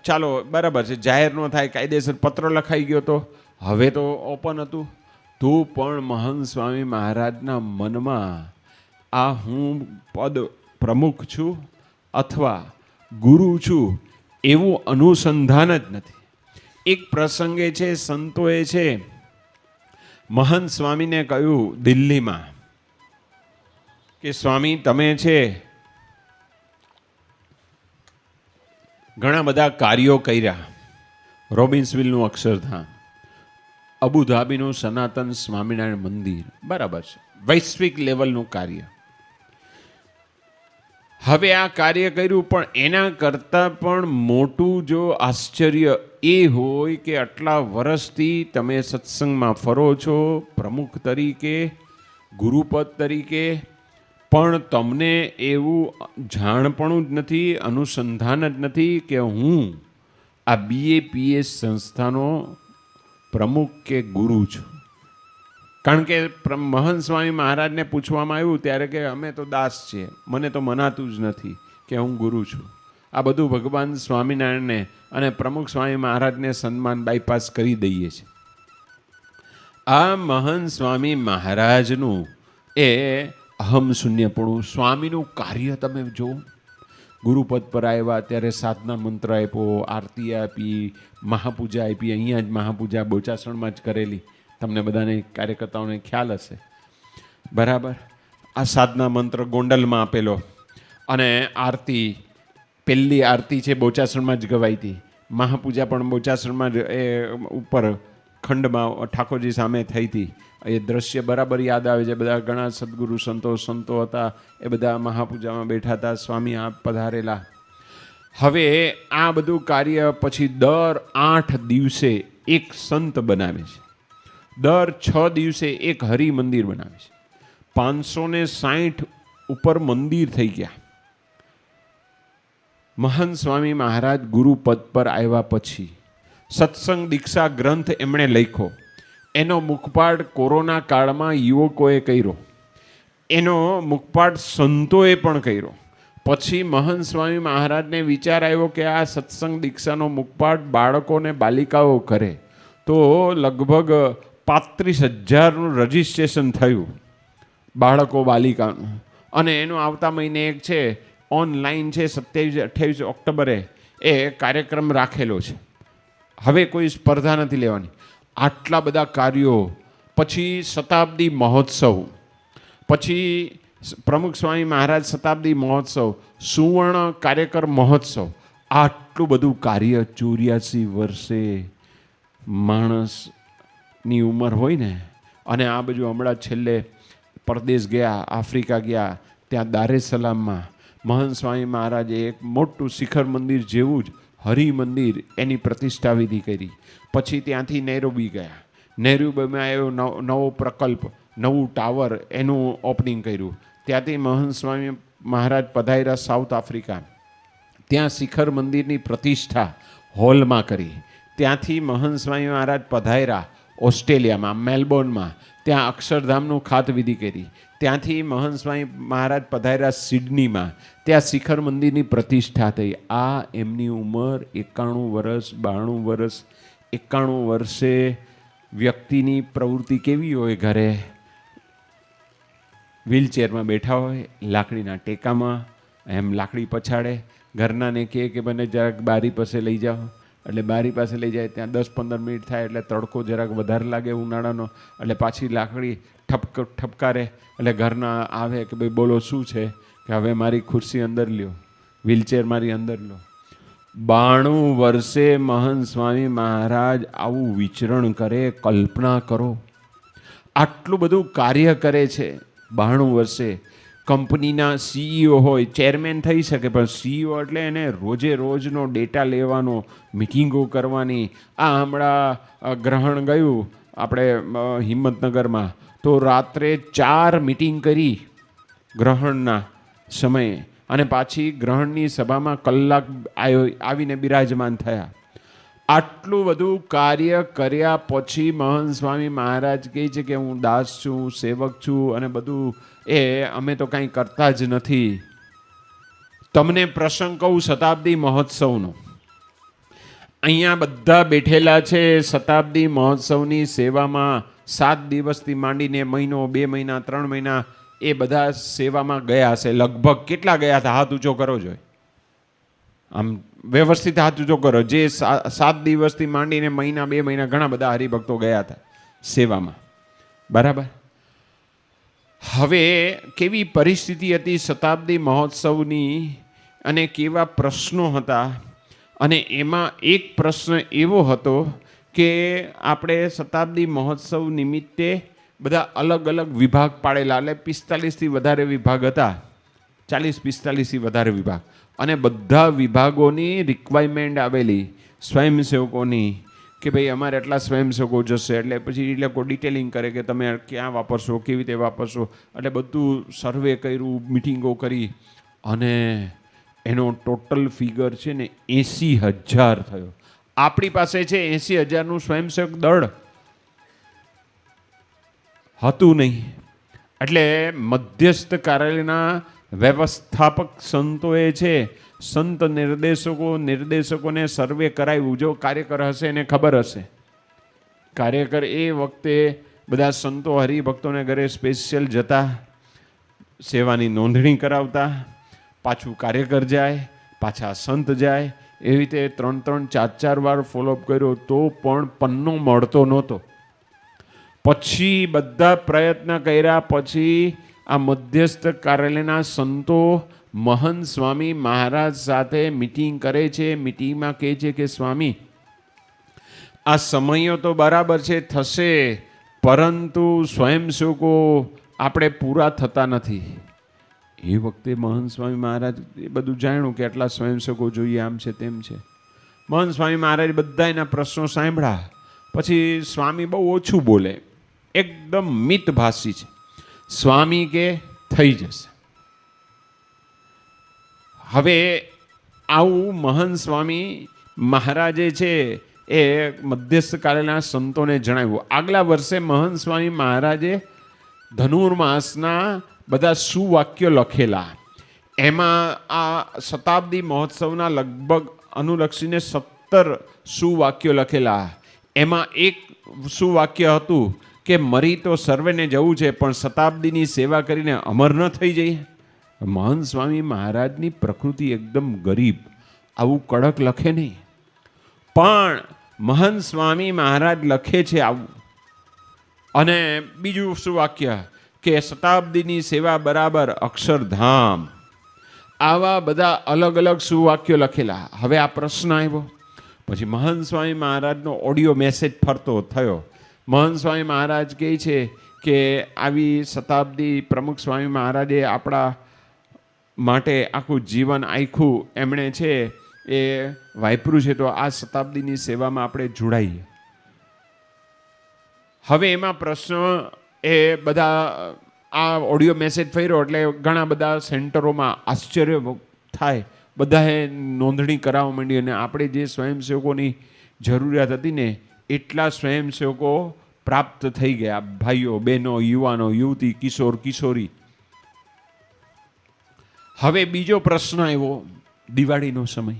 ચાલો બરાબર છે, જાહેર ન થાય, કાયદેસર પત્ર લખાઈ ગયો તો, હવે તો ઓપન હતું. તો પણ મહંત સ્વામી મહારાજના મનમાં આ હું પદ પ્રમુખ છું અથવા ગુરુ છું એવું અનુસંધાન જ નથી. એક પ્રસંગે છે સંતોએ છે મહંત સ્વામીને કહ્યું દિલ્હીમાં કે સ્વામી તમે છે ઘણા બધા કાર્યો કર્યા, રોબિન્સવિલનું અક્ષરધામ, અબુધાબીનું સનાતન સ્વામિનારાયણ મંદિર, બરાબર છે, વૈશ્વિક લેવલનું કાર્ય. હવે આ કાર્ય કર્યું, પણ એના કરતાં પણ મોટું જો આશ્ચર્ય એ હોય કે આટલા વર્ષથી તમે સત્સંગમાં ફરો છો પ્રમુખ તરીકે, ગુરુપદ તરીકે, પણ તમને એવું જાણપણું જ નથી, અનુસંધાન જ નથી કે હું આ BAPS સંસ્થાનો પ્રમુખ કે ગુરુ છું. કારણ કે મહંત સ્વામી મહારાજને પૂછવામાં આવ્યું ત્યારે કે અમે તો દાસ છીએ, મને તો મનાતું જ નથી કે હું ગુરુ છું. આ બધું ભગવાન સ્વામિનારાયણને અને પ્રમુખ સ્વામી મહારાજને સન્માન બાયપાસ કરી દઈએ છીએ. આ મહંત સ્વામી મહારાજનું એ અહમ શૂન્યપણું, સ્વામીનું કાર્ય તમે જો. ગુરુપદ પર આવ્યા ત્યારે સાધના મંત્ર આપ્યો, આરતી આપી, મહાપૂજા આપી. અહીંયા જ મહાપૂજા બોચાસણમાં જ કરેલી, તમને બધાને કાર્યકર્તાઓને ખ્યાલ હશે, બરાબર. આ સાધના મંત્ર ગોંડલમાં આપેલો અને આરતી, પહેલી આરતી છે બોચાસણમાં જ ગવાઈ હતી. મહાપૂજા પણ બોચાસણમાં જ એ ઉપર ખંડમાં ઠાકોરજી સામે થઈ હતી. એ દ્રશ્ય બરાબર યાદ આવે છે. બધા ઘણા સદગુરુ સંતો હતા, એ બધા મહાપૂજામાં બેઠા હતા, સ્વામી આપ પધારેલા. હવે આ બધું કાર્ય પછી દર 8 દિવસે એક સંત બનાવે છે, દર 6 દિવસે એક હરિ મંદિર બનાવે છે. 560 ઉપર મંદિર થઈ ગયા. મહંત સ્વામી મહારાજ ગુરુપદ પર આવ્યા પછી સત્સંગ દીક્ષા ગ્રંથ એમણે લખ્યો. એનો મુખપાઠ કોરોના કાળમાં યુવકોએ કર્યો, એનો મુખપાઠ સંતોએ પણ કર્યો. પછી મહંત સ્વામી મહારાજને વિચાર આવ્યો કે આ સત્સંગ દીક્ષાનો મુખપાઠ બાળકો ને બાલિકાઓ કરે તો લગભગ 35,000નું રજિસ્ટ્રેશન થયું બાળકો બાલિકાનું, અને એનું આવતા મહિને એક છે ઓનલાઈન છે 27-28 ઓક્ટોબરે એ કાર્યક્રમ રાખેલો છે. હવે કોઈ સ્પર્ધા નથી લેવાની. આટલા બધા કાર્યો, પછી શતાબ્દી મહોત્સવ, પછી પ્રમુખ સ્વામી મહારાજ શતાબ્દી મહોત્સવ, સુવર્ણ કાર્યકર મહોત્સવ, આટલું બધું કાર્ય 84 વર્ષે માણસની ઉંમર હોય ને. અને આ બધું હમણાં છેલ્લે પરદેશ ગયા, આફ્રિકા ગયા, ત્યાં દારે સલામમાં મહંત સ્વામી મહારાજે એક મોટું શિખર મંદિર જેવું જ હરિ મંદિર એની પ્રતિષ્ઠા વિધિ કરી. પછી ત્યાંથી નૈરોબી ગયા, નૈરોબીમાં એવો નવો પ્રકલ્પ, નવું ટાવર, એનું ઓપનિંગ કર્યું. ત્યાંથી મહંત સ્વામી મહારાજ પધાર્યા સાઉથ આફ્રિકા, ત્યાં શિખર મંદિરની પ્રતિષ્ઠા હોલમાં કરી. ત્યાંથી મહંત સ્વામી મહારાજ પધાર્યા ઓસ્ટ્રેલિયામાં, મેલબોર્નમાં, ત્યાં અક્ષરધામનું ખાતવિધિ કરી. ત્યાંથી મહંત સ્વામી મહારાજ પધાર્યા સિડનીમાં, ત્યાં શિખર મંદિરની પ્રતિષ્ઠા થઈ. આ એમની ઉંમર 91 વર્ષ, 92 વર્ષ. 91 વર્ષે વ્યક્તિની પ્રવૃત્તિ કેવી હોય? ઘરે વ્હીલચેરમાં બેઠા હોય, લાકડીના ટેકામાં એમ લાકડી પછાડે, ઘરનાને કહે કે મને જરાક બારી પાસે લઈ જાઓ, એટલે બારી પાસે લઈ જાય. ત્યાં 10-15 મિનિટ થાય એટલે તડકો જરાક વધારે લાગે ઉનાળાનો, એટલે પાછી લાકડી ઠપકારે. એટલે ઘરના આવે કે ભાઈ બોલો શું છે? કે હવે મારી ખુરશી અંદર લ્યો, વ્હીલચેર મારી અંદર લો. 92 વર્ષે મહંત સ્વામી મહારાજ આવું વિચરણ કરે, કલ્પના કરો. આટલું બધું કાર્ય કરે છે 92 વર્ષે. કંપનીના CEO હોય, ચેરમેન થઈ શકે, પણ CEO એટલે એને રોજે રોજનો ડેટા લેવાનો, મિટિંગો કરવાની. આ હમણાં ગ્રહણ ગયું આપણે હિંમતનગરમાં, તો રાત્રે 4 મિટિંગ કરી ગ્રહણના સમયે, અને પાછી ગ્રહણની સભામાં કલાક આવીને બિરાજમાન થયા. આટલું બધું કાર્ય કર્યા પછી મહંત સ્વામી મહારાજ કહે છે કે હું દાસ છું, સેવક છું, અને બધું એ અમે તો કાંઈ કરતા જ નથી. તમને પ્રસંગ કહું શતાબ્દી મહોત્સવનો. અહીંયા બધા બેઠેલા છે શતાબ્દી મહોત્સવની સેવામાં. 7 દિવસથી માંડીને મહિનો, 2 મહિના, 3 મહિના એ બધા સેવામાં ગયા હશે. લગભગ કેટલા ગયા હતા? હાથ ઊંચો કરો જોઈએ, આમ વ્યવસ્થિત હાથ ઊંચો કરો. જે 7 દિવસથી માંડીને મહિના, 2 મહિના, ઘણા બધા હરિભક્તો ગયા હતા સેવામાં. બરાબર. હવે કેવી પરિસ્થિતિ હતી શતાબ્દી મહોત્સવની, અને કેવા પ્રશ્નો હતા. અને એમાં એક પ્રશ્ન એવો હતો કે આપણે શતાબ્દી મહોત્સવ નિમિત્તે બધા અલગ અલગ વિભાગ પાડેલા, એટલે 45થી વધારે વિભાગ હતા, 40-45થી વધારે વિભાગ. અને બધા વિભાગોની રિક્વાયરમેન્ટ આવેલી સ્વયંસેવકોની કે ભાઈ અમારે એટલા સ્વયંસેવકો જશે. એટલે પછી એ લોકો ડિટેલિંગ કરે કે તમે ક્યાં વાપરશો, કેવી રીતે વાપરશો. એટલે બધું સર્વે કર્યું, મિટિંગો કરી, અને એનો ટોટલ ફિગર છે ને 80,000 થયો. આપણી પાસે છે 80,000નું સ્વયંસેવક દળ હતું નહીં. એટલે મધ્યસ્થ કાર્યાલયના વ્યવસ્થાપક સંતોએ છે, સંત નિર્દેશકોને સર્વે કરાવ્યું. જો કાર્યકર હશે એને ખબર હશે. કાર્યકર એ વખતે બધા સંતો હરિભક્તોને ઘરે સ્પેશિયલ જતા, સેવાની નોંધણી કરાવતા, પાછું કાર્યકર જાય, પાછા સંત જાય. એવી રીતે 3-3, 4-4 વાર ફોલોઅપ કર્યો તો પણ પન્નો મળતો નહોતો. પછી બધા પ્રયત્ન કર્યા પછી આ મધ્યસ્થ કાર્યાલયના સંતો મહંત સ્વામી મહારાજ સાથે મિટિંગ કરે છે. મિટિંગમાં કહે છે કે સ્વામી, આ સમયો તો બરાબર છે, થશે, પરંતુ સ્વયંસેવકો આપણે પૂરા થતા નથી. એ વખતે મહંત સ્વામી મહારાજ એ બધું જાણ્યું કે આટલા સ્વયંસેવકો જોઈએ, આમ છે તેમ છે. મહંત સ્વામી મહારાજ બધા એના પ્રશ્નો સાંભળ્યા. પછી સ્વામી બહુ ઓછું બોલે, એકદમ મિતભાષી છે. સ્વામી કે થઈ જશે. હવે આવું મહંત સ્વામી મહારાજે છે એ મધ્યસ્થ કાર્યાલયના સંતોને જણાવ્યું. આગલા વર્ષે મહંત સ્વામી મહારાજે ધનુર્માસના બધા સુવાક્યો લખેલા, એમાં આ શતાબ્દી મહોત્સવના લગભગ અનુલક્ષીને 17 સુવાક્યો લખેલા. એમાં એક સુવાક્ય હતું કે મરી તો સર્વેને જવું છે, પણ શતાબ્દીની સેવા કરીને અમર ન થઈ જઈએ. મહંત સ્વામી મહારાજની પ્રકૃતિ એકદમ ગરીબ, આવું કડક લખે નહીં, પણ મહંત સ્વામી મહારાજ લખે છે આવું. અને બીજું સુવાક્ય કે શતાબ્દીની સેવા બરાબર અક્ષરધામ. આવા બધા અલગ અલગ સુવાક્યો લખેલા. હવે આ પ્રશ્ન આવ્યો. પછી મહંત સ્વામી મહારાજનો ઓડિયો મેસેજ ફરતો થયો. મહંત સ્વામી મહારાજ કહે છે કે આવી શતાબ્દી પ્રમુખ સ્વામી મહારાજે આપણા માટે આખું જીવન આખું એમણે છે એ વાપર્યું છે, તો આ શતાબ્દીની સેવામાં આપણે જોડાઈએ. હવે એમાં પ્રશ્ન એ બધા આ ઓડિયો મેસેજ ફર્યો એટલે ઘણા બધા સેન્ટરોમાં આશ્ચર્ય થાય, બધાએ નોંધણી કરાવવા માંડી. અને આપણે જે સ્વયંસેવકોની જરૂરિયાત હતી ને એટલા સ્વયંસેવકો પ્રાપ્ત થઈ ગયા. ભાઈઓ, બહેનો, યુવાનો, યુવતી, કિશોર, કિશોરી. હવે બીજો પ્રશ્ન આવ્યો, દિવાળીનો સમય.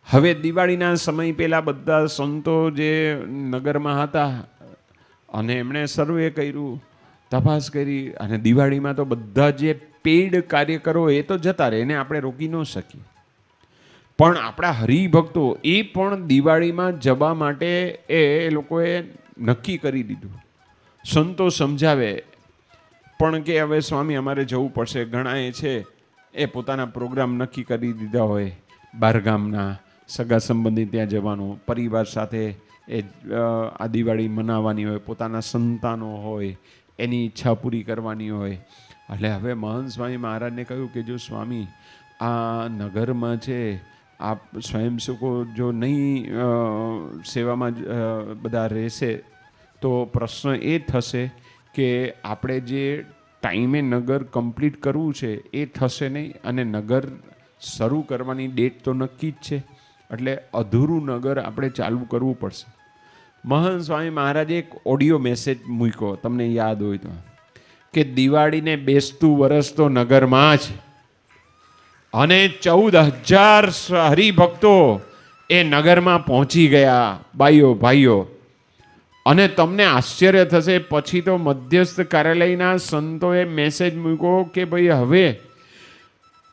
હવે દિવાળીના સમય પહેલાં બધા સંતો જે નગરમાં હતા અને એમણે સર્વે કર્યું, તપાસ કરી, અને દિવાળીમાં તો બધા જે પેઇડ કાર્યકરો એ તો જતા રહે, એને આપણે રોકી ન શકીએ. પણ આપણા હરિભક્તો એ પણ દિવાળીમાં જવા માટે એ લોકોએ નક્કી કરી દીધું. સંતો સમજાવે પણ કે હવે સ્વામી અમારે જવું પડશે. ઘણા એ છે એ પોતાના પ્રોગ્રામ નક્કી કરી દીધા હોય, બહારગામના સગા સંબંધી ત્યાં જવાનું, પરિવાર સાથે એ આ દિવાળી મનાવવાની હોય, પોતાના સંતાનો હોય એની ઈચ્છા પૂરી કરવાની હોય. એટલે હવે મહંત સ્વામી મહારાજને કહ્યું કે જો સ્વામી આ નગરમાં છે આપ સ્વયંસેવકો જો નહીં સેવામાં બધા રહેશે તો પ્રશ્ન એ થશે કે આપણે જે ટાઈમે નગર કમ્પ્લીટ કરવું છે એ થશે નહીં, અને નગર શરૂ કરવાની ડેટ તો નક્કી જ છે, એટલે અધૂરું નગર આપણે ચાલુ કરવું પડશે. મહંત સ્વામી મહારાજે એક ઓડિયો મેસેજ મૂક્યો, તમને યાદ હોય તો, કે દિવાળીને બેસતું વર્ષ તો નગરમાં જ, અને 14,000 હરિભક્તો એ નગરમાં પહોંચી ગયા બાઈઓ ભાઈઓ. અને તમને આશ્ચર્ય થશે, પછી તો મધ્યસ્થ કાર્યાલયના સંતોએ મેસેજ મૂક્યો કે ભાઈ હવે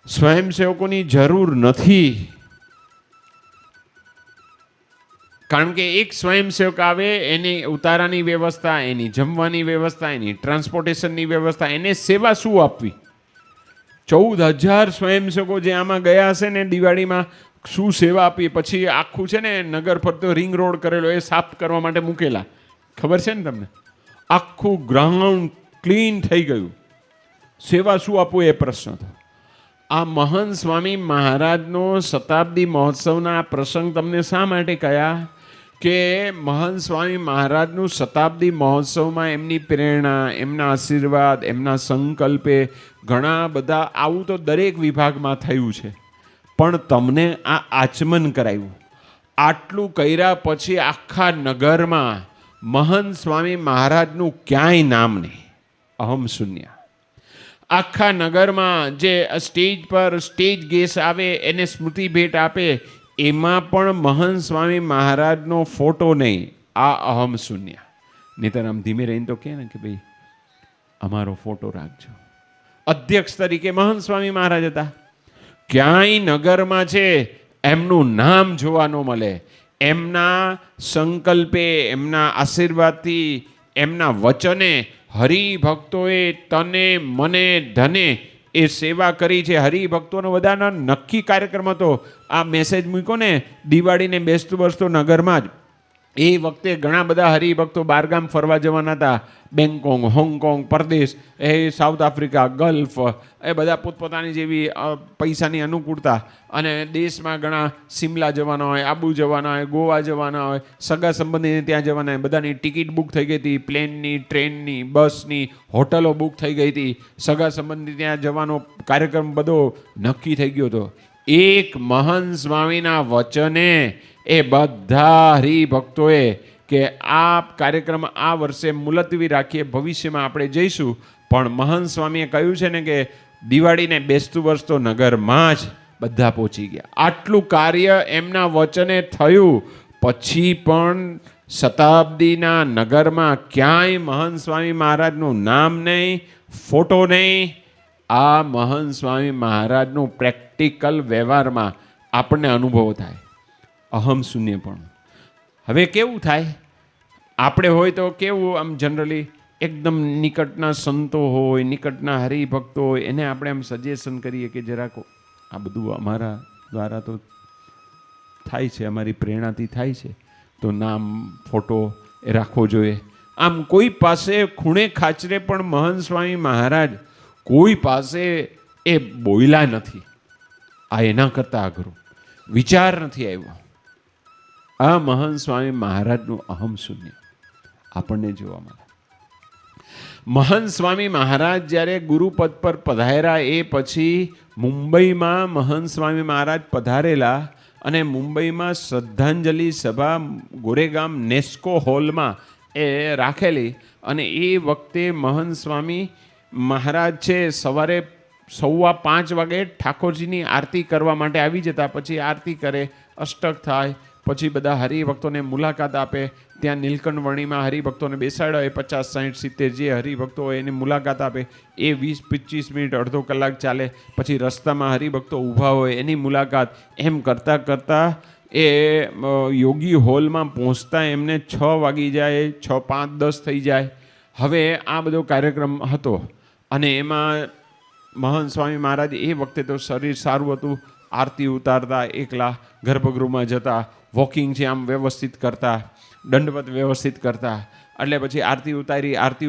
સ્વયંસેવકોની જરૂર નથી, કારણ કે એક સ્વયંસેવક આવે એની ઉતારાની વ્યવસ્થા, એની જમવાની વ્યવસ્થા, એની ટ્રાન્સપોર્ટેશનની વ્યવસ્થા, એને સેવા શું આપવી. 14,000 સ્વયંસેવકો જે આમાં ગયા હશે ને દિવાળીમાં શું સેવા આપી. પછી આખું છે ને નગર ફરતો રિંગ રોડ કરેલો એ સાફ કરવા માટે મૂકેલા, ખબર છે ને તમને. આખું ગ્રાઉન્ડ ક્લીન થઈ ગયું. સેવા શું આપવું એ પ્રશ્ન હતો. આ મહંત સ્વામી મહારાજનો શતાબ્દી મહોત્સવના પ્રસંગ તમને શા માટે કયા કે મહંત સ્વામી મહારાજનું શતાબ્દી મહોત્સવમાં એમની પ્રેરણા, એમના આશીર્વાદ, એમના સંકલ્પે ઘણા બધા આવું તો દરેક વિભાગમાં થયું છે, પણ તમને આ આચમન કરાવ્યું. આટલું કર્યા પછી આખા નગરમાં મહંત સ્વામી મહારાજનું ક્યાંય નામ નહીં, અહમ શૂન્ય. આખા નગરમાં જે સ્ટેજ પર સ્ટેજ ગેસ આવે એને સ્મૃતિ ભેટ આપે, એમાં પણ મહંત સ્વામી મહારાજનો ફોટો નહીં, આ અહમ શૂન્ય. નહીંતર આમ ધીમે રહીને તો કહે ને કે ભાઈ અમારો ફોટો રાખજો. અધ્યક્ષ તરીકે મહંત સ્વામી મહારાજ હતા. ક્યાંય નગરમાં છે એમનું નામ જોવા ન મળે. એમના સંકલ્પે, એમના આશીર્વાદથી, એમના વચને હરિભક્તોએ તને મને ધને એ સેવા કરી છે. હરિભક્તોનો બધાના નક્કી કાર્યક્રમ હતો. આ મેસેજ મૂક્યો ને દિવાળીને બેસતું વર્ષ તો નગરમાં જ, એ વખતે ઘણા બધા હરિભક્તો બહારગામ ફરવા જવાના હતા. બેંગકોક, હોંગકોંગ, પરદેશ, એ સાઉથ આફ્રિકા, ગલ્ફ, એ બધા પોતપોતાની જેવી પૈસાની અનુકૂળતા. અને દેશમાં ઘણા સિમલા જવાના હોય, આબુ જવાના હોય, ગોવા જવાના હોય, સગા સંબંધીને ત્યાં જવાના હોય. બધાની ટિકિટ બુક થઈ ગઈ હતી, પ્લેનની, ટ્રેનની, બસની, હોટલો બુક થઈ ગઈ હતી. સગા સંબંધી ત્યાં જવાનો કાર્યક્રમ બધો નક્કી થઈ ગયો હતો. એક મહંત સ્વામીના વચને એ બધા હરિભક્તોએ કે આ કાર્યક્રમ આ વર્ષે મુલતવી રાખીએ, ભવિષ્યમાં આપણે જઈશું. પણ મહંત સ્વામીએ કહ્યું છે ને કે દિવાળીને બેસતું વર્ષ તો નગરમાં જ બધા પહોંચી ગયા. આટલું કાર્ય એમના વચને થયું પછી પણ શતાબ્દીના નગરમાં ક્યાંય મહંત સ્વામી મહારાજનું નામ નહીં, ફોટો નહીં. આ મહંત સ્વામી મહારાજનું પ્રેક્ટિકલ વ્યવહારમાં આપણને અનુભવ થાય, અહમ શૂન્ય પણ. હવે કેવું થાય, આપણે હોય તો કેવું આમ જનરલી એકદમ નિકટના સંતો હોય, નિકટના હરિભક્તો હોય, એને આપણે આમ સજેશન કરીએ કે જરાક આ બધું અમારા દ્વારા તો થાય છે, અમારી પ્રેરણાથી થાય છે, તો નામ ફોટો એ રાખવો જોઈએ. આમ કોઈ પાસે ખૂણે ખાચરે પણ મહંત સ્વામી મહારાજ કોઈ પાસે એ બોલ્યા નથી. આ એના કરતાં અઘરું વિચાર નથી આવ્યો. આ મહંત સ્વામી મહારાજનું અહમ શૂન્ય આપણને જોવા મળે. મહંત સ્વામી મહારાજ જ્યારે ગુરુપદ પર પધાર્યા એ પછી મુંબઈમાં મહંત સ્વામી મહારાજ પધારેલા અને મુંબઈમાં શ્રદ્ધાંજલિ સભા ગોરેગામ નેસ્કો હોલમાં એ રાખેલી. અને એ વખતે મહંત સ્વામી મહારાજ છે સવારે 5:15 વાગે ઠાકોરજીની આરતી કરવા માટે આવી જતા. પછી આરતી કરે, અષ્ટક થાય, પછી બધા હરિભક્તોને મુલાકાત આપે. ત્યાં નીલકંઠવર્ણીમાં હરિભક્તોને બેસાડ્યા હોય, 50, 60, 70 જે હરિભક્તો હોય એની મુલાકાત આપે. એ 20-25 મિનિટ, અડધો કલાક ચાલે. પછી રસ્તામાં હરિભક્તો ઊભા હોય એની મુલાકાત. એમ કરતાં કરતાં એ યોગી હોલમાં પહોંચતા એમને 6 વાગી જાય, 6, 5, 10 થઈ જાય. હવે આ બધો કાર્યક્રમ હતો અને એમાં મહંત સ્વામી મહારાજ એ વખતે તો શરીર સારું હતું, આરતી ઉતારતા, એકલા ગર્ભગૃહમાં જતા, વોકિંગ છે આમ વ્યવસ્થિત કરતા, દંડવત વ્યવસ્થિત કરતા. એટલે પછી આરતી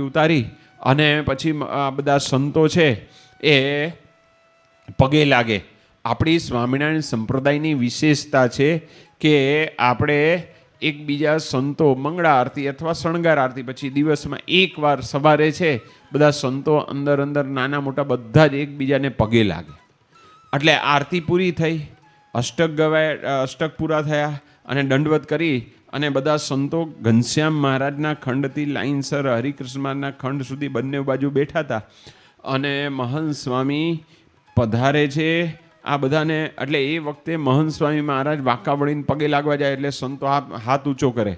ઉતારી અને પછી આ બધા સંતો છે એ પગે લાગે. આપણી સ્વામિનારાયણ સંપ્રદાયની વિશેષતા છે કે આપણે એકબીજા સંતો મંગળા આરતી અથવા શણગાર આરતી પછી દિવસમાં એકવાર સવારે છે બધા સંતો અંદર નાના મોટા બધા જ એકબીજાને પગે લાગે. એટલે આરતી પૂરી થઈ, અષ્ટક ગવાય, અષ્ટક પૂરા થયા અને દંડવત કરી અને બધા સંતો ઘનશ્યામ મહારાજના ખંડથી લાઈનસર હરિકૃષ્ણ મહારાજના ખંડ સુધી બંને બાજુ બેઠા હતા. અને મહંત સ્વામી પધારે છે આ બધાને. એટલે એ વખતે મહંત સ્વામી મહારાજ વાંકા વળીને પગે લાગવા જાય એટલે સંતો હાથ ઊંચો કરે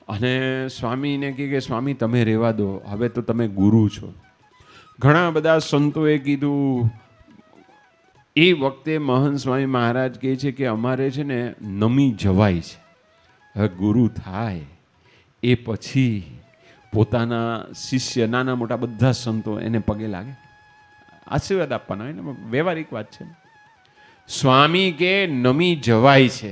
અને સ્વામીને કહે કે સ્વામી તમે રહેવા દો, હવે તો તમે ગુરુ છો. ઘણા બધા સંતોએ કીધું. એ વખતે મહંત સ્વામી મહારાજ કહે છે કે અમારે છે ને નમી જવાય છે, હવે ગુરુ થાય એ પછી પોતાના શિષ્ય નાના મોટા બધા સંતો એને પગે લાગે, આશીર્વાદ આપવાના હોય ને, વ્યવહારિક વાત છે. સ્વામી કે નમી જવાય છે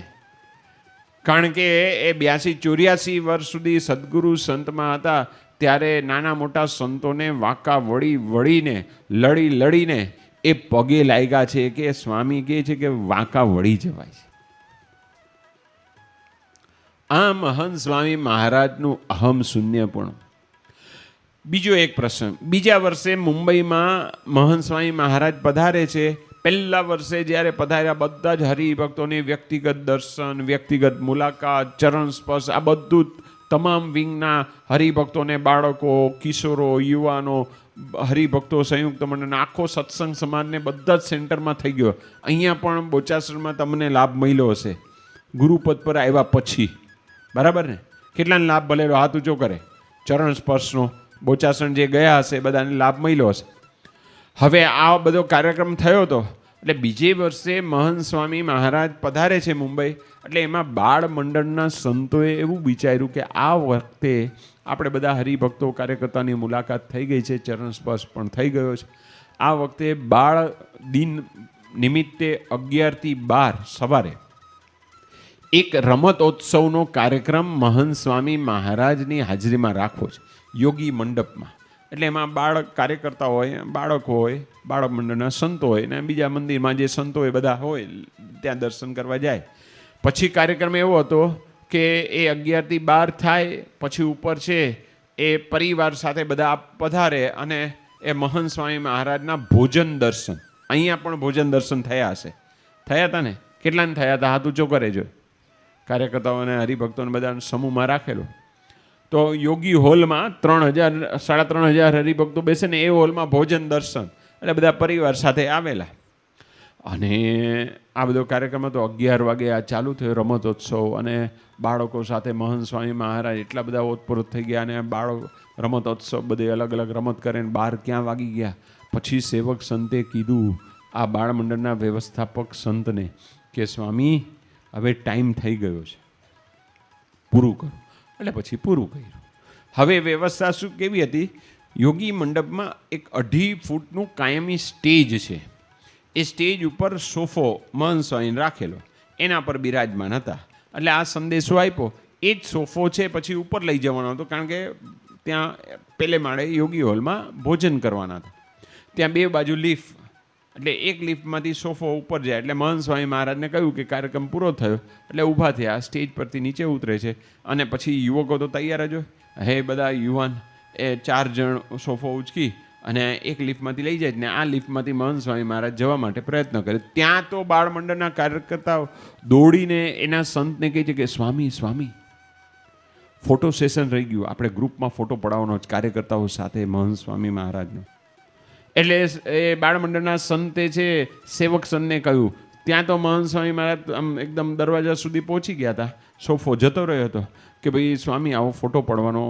કારણ કે એ 82-84 વર્ષ સુધી સદગુરુ સંતમાં હતા. ત્યારે નાના મોટા સંતોને વાંકા વળીને લડીને એ પગે લાગ્યા છે કે સ્વામી કહે છે કે વાંકા વળી જવાય છે. આ મહંત સ્વામી મહારાજનું અહમ શૂન્યપણું. બીજો એક પ્રસંગ, બીજા વર્ષે મુંબઈમાં મહંત સ્વામી મહારાજ પધારે છે. પહેલા વર્ષે જ્યારે પધાર્યા બધા જ હરિભક્તોને વ્યક્તિગત દર્શન, વ્યક્તિગત મુલાકાત, ચરણ સ્પર્શ, આ બધું તમામ વિંગના હરિભક્તોને, બાળકો, કિશોરો, યુવાનો, હરિભક્તો, સંયુક્ત મંડળ, આખો સત્સંગ સમાજને બધા જ સેન્ટરમાં થઈ ગયો. અહીંયા પણ બોચાસણમાં તમને લાભ મળ્યો હશે ગુરુપદ પર આવ્યા પછી, બરાબર ને? કેટલાને લાભ મળેલો હાથ ઊંચો કરે? ચરણ સ્પર્શનો બોચાસણ જે ગયા હશે બધાને લાભ મળ્યો હશે. હવે આ બધો કાર્યક્રમ થયો હતો એટલે બીજે વર્ષે મહંત સ્વામી મહારાજ પધારે છે મુંબઈ. એટલે એમાં બાળ મંડળના સંતોએ એવું વિચાર્યું કે આ વખતે આપણે બધા હરિભક્તો કાર્યકર્તાની મુલાકાત થઈ ગઈ છે, ચરણ સ્પર્શ પણ થઈ ગયો છે. આ વખતે બાળ દિન નિમિત્તે 11 થી 12 સવારે એક રમતોત્સવનો કાર્યક્રમ મહંત સ્વામી મહારાજની હાજરીમાં રાખવો છે યોગી મંડપમાં. એટલે એમાં બાળક કાર્યકર્તા હોય, બાળક હોય, બાળક મંડળના સંતો હોય ને બીજા મંદિરમાં જે સંતો હોય બધા હોય ત્યાં દર્શન કરવા જાય. પછી કાર્યક્રમ એવો હતો કે એ 11 થી 12 થાય પછી ઉપર છે એ પરિવાર સાથે બધા પધારે અને એ મહંત સ્વામી મહારાજના ભોજન દર્શન. અહીંયા પણ ભોજન દર્શન થયા હશે, થયા હતા ને? કેટલાને થયા હતા? હાથ ઊંચો કરે જો. કાર્યકર્તાઓને હરિભક્તોને બધા સમૂહમાં રાખેલો. તો યોગી હોલમાં 3,000 સાડા 3,000 હરિભક્તો બેસે ને એ હોલમાં ભોજન દર્શન. એટલે બધા પરિવાર સાથે આવેલા. અને આ બધો કાર્યક્રમ હતો. 11 વાગે આ ચાલુ થયો રમતોત્સવ, અને બાળકો સાથે મહંત સ્વામી મહારાજ એટલા બધા ઓતપ્રોત થઈ ગયા, અને બાળકો રમતોત્સવ બધે અલગ અલગ રમત કરે ને 12 ક્યાં વાગી ગયા. પછી સેવક સંતે કીધું આ બાળમંડળના વ્યવસ્થાપક સંતને કે સ્વામી હવે ટાઈમ થઈ ગયો છે, પૂરું કરો. એટલે પછી પૂરું કર્યું. હવે વ્યવસ્થા શું કેવી હતી? યોગી મંડપમાં એક 2.5 ફૂટનું કાયમી સ્ટેજ છે. એ સ્ટેજ ઉપર સોફો મહંત સ્વામીને રાખેલો, એના પર બિરાજમાન હતા. એટલે આ સંદેશો આપ્યો, એ જ સોફો છે પછી ઉપર લઈ જવાનો હતો, કારણ કે ત્યાં પેલે માળે યોગી હોલમાં ભોજન કરવાના હતા. ત્યાં 2 બાજુ લિફ્ટ, એટલે એક લિફ્ટમાંથી સોફો ઉપર જાય. એટલે મહંત સ્વામી મહારાજને કહ્યું કે કાર્યક્રમ પૂરો થયો એટલે ઊભા થયા, સ્ટેજ પરથી નીચે ઉતરે છે. અને પછી યુવકો તો તૈયાર જ હોય, હે બધા યુવાન એ 4 જણ સોફો ઉચકી અને એક લિફ્ટમાંથી લઈ જાય ને આ લિફ્ટમાંથી મહંત સ્વામી મહારાજ જવા માટે પ્રયત્ન કરે. ત્યાં તો બાળમંડળના કાર્યકર્તાઓ દોડીને એના સંતને કહે છે કે સ્વામી સ્વામી ફોટો સેશન રહી ગયું, આપણે ગ્રુપમાં ફોટો પડાવવાનો જ કાર્યકર્તાઓ સાથે મહંત સ્વામી મહારાજનો. એટલે એ બાળમંડળના સંતે છે સેવક સંતને કહ્યું. ત્યાં તો મહંત સ્વામી મહારાજ આમ એકદમ દરવાજા સુધી પહોંચી ગયા હતા, સોફો જતો રહ્યો હતો કે ભાઈ સ્વામી આવો ફોટો પડવાનો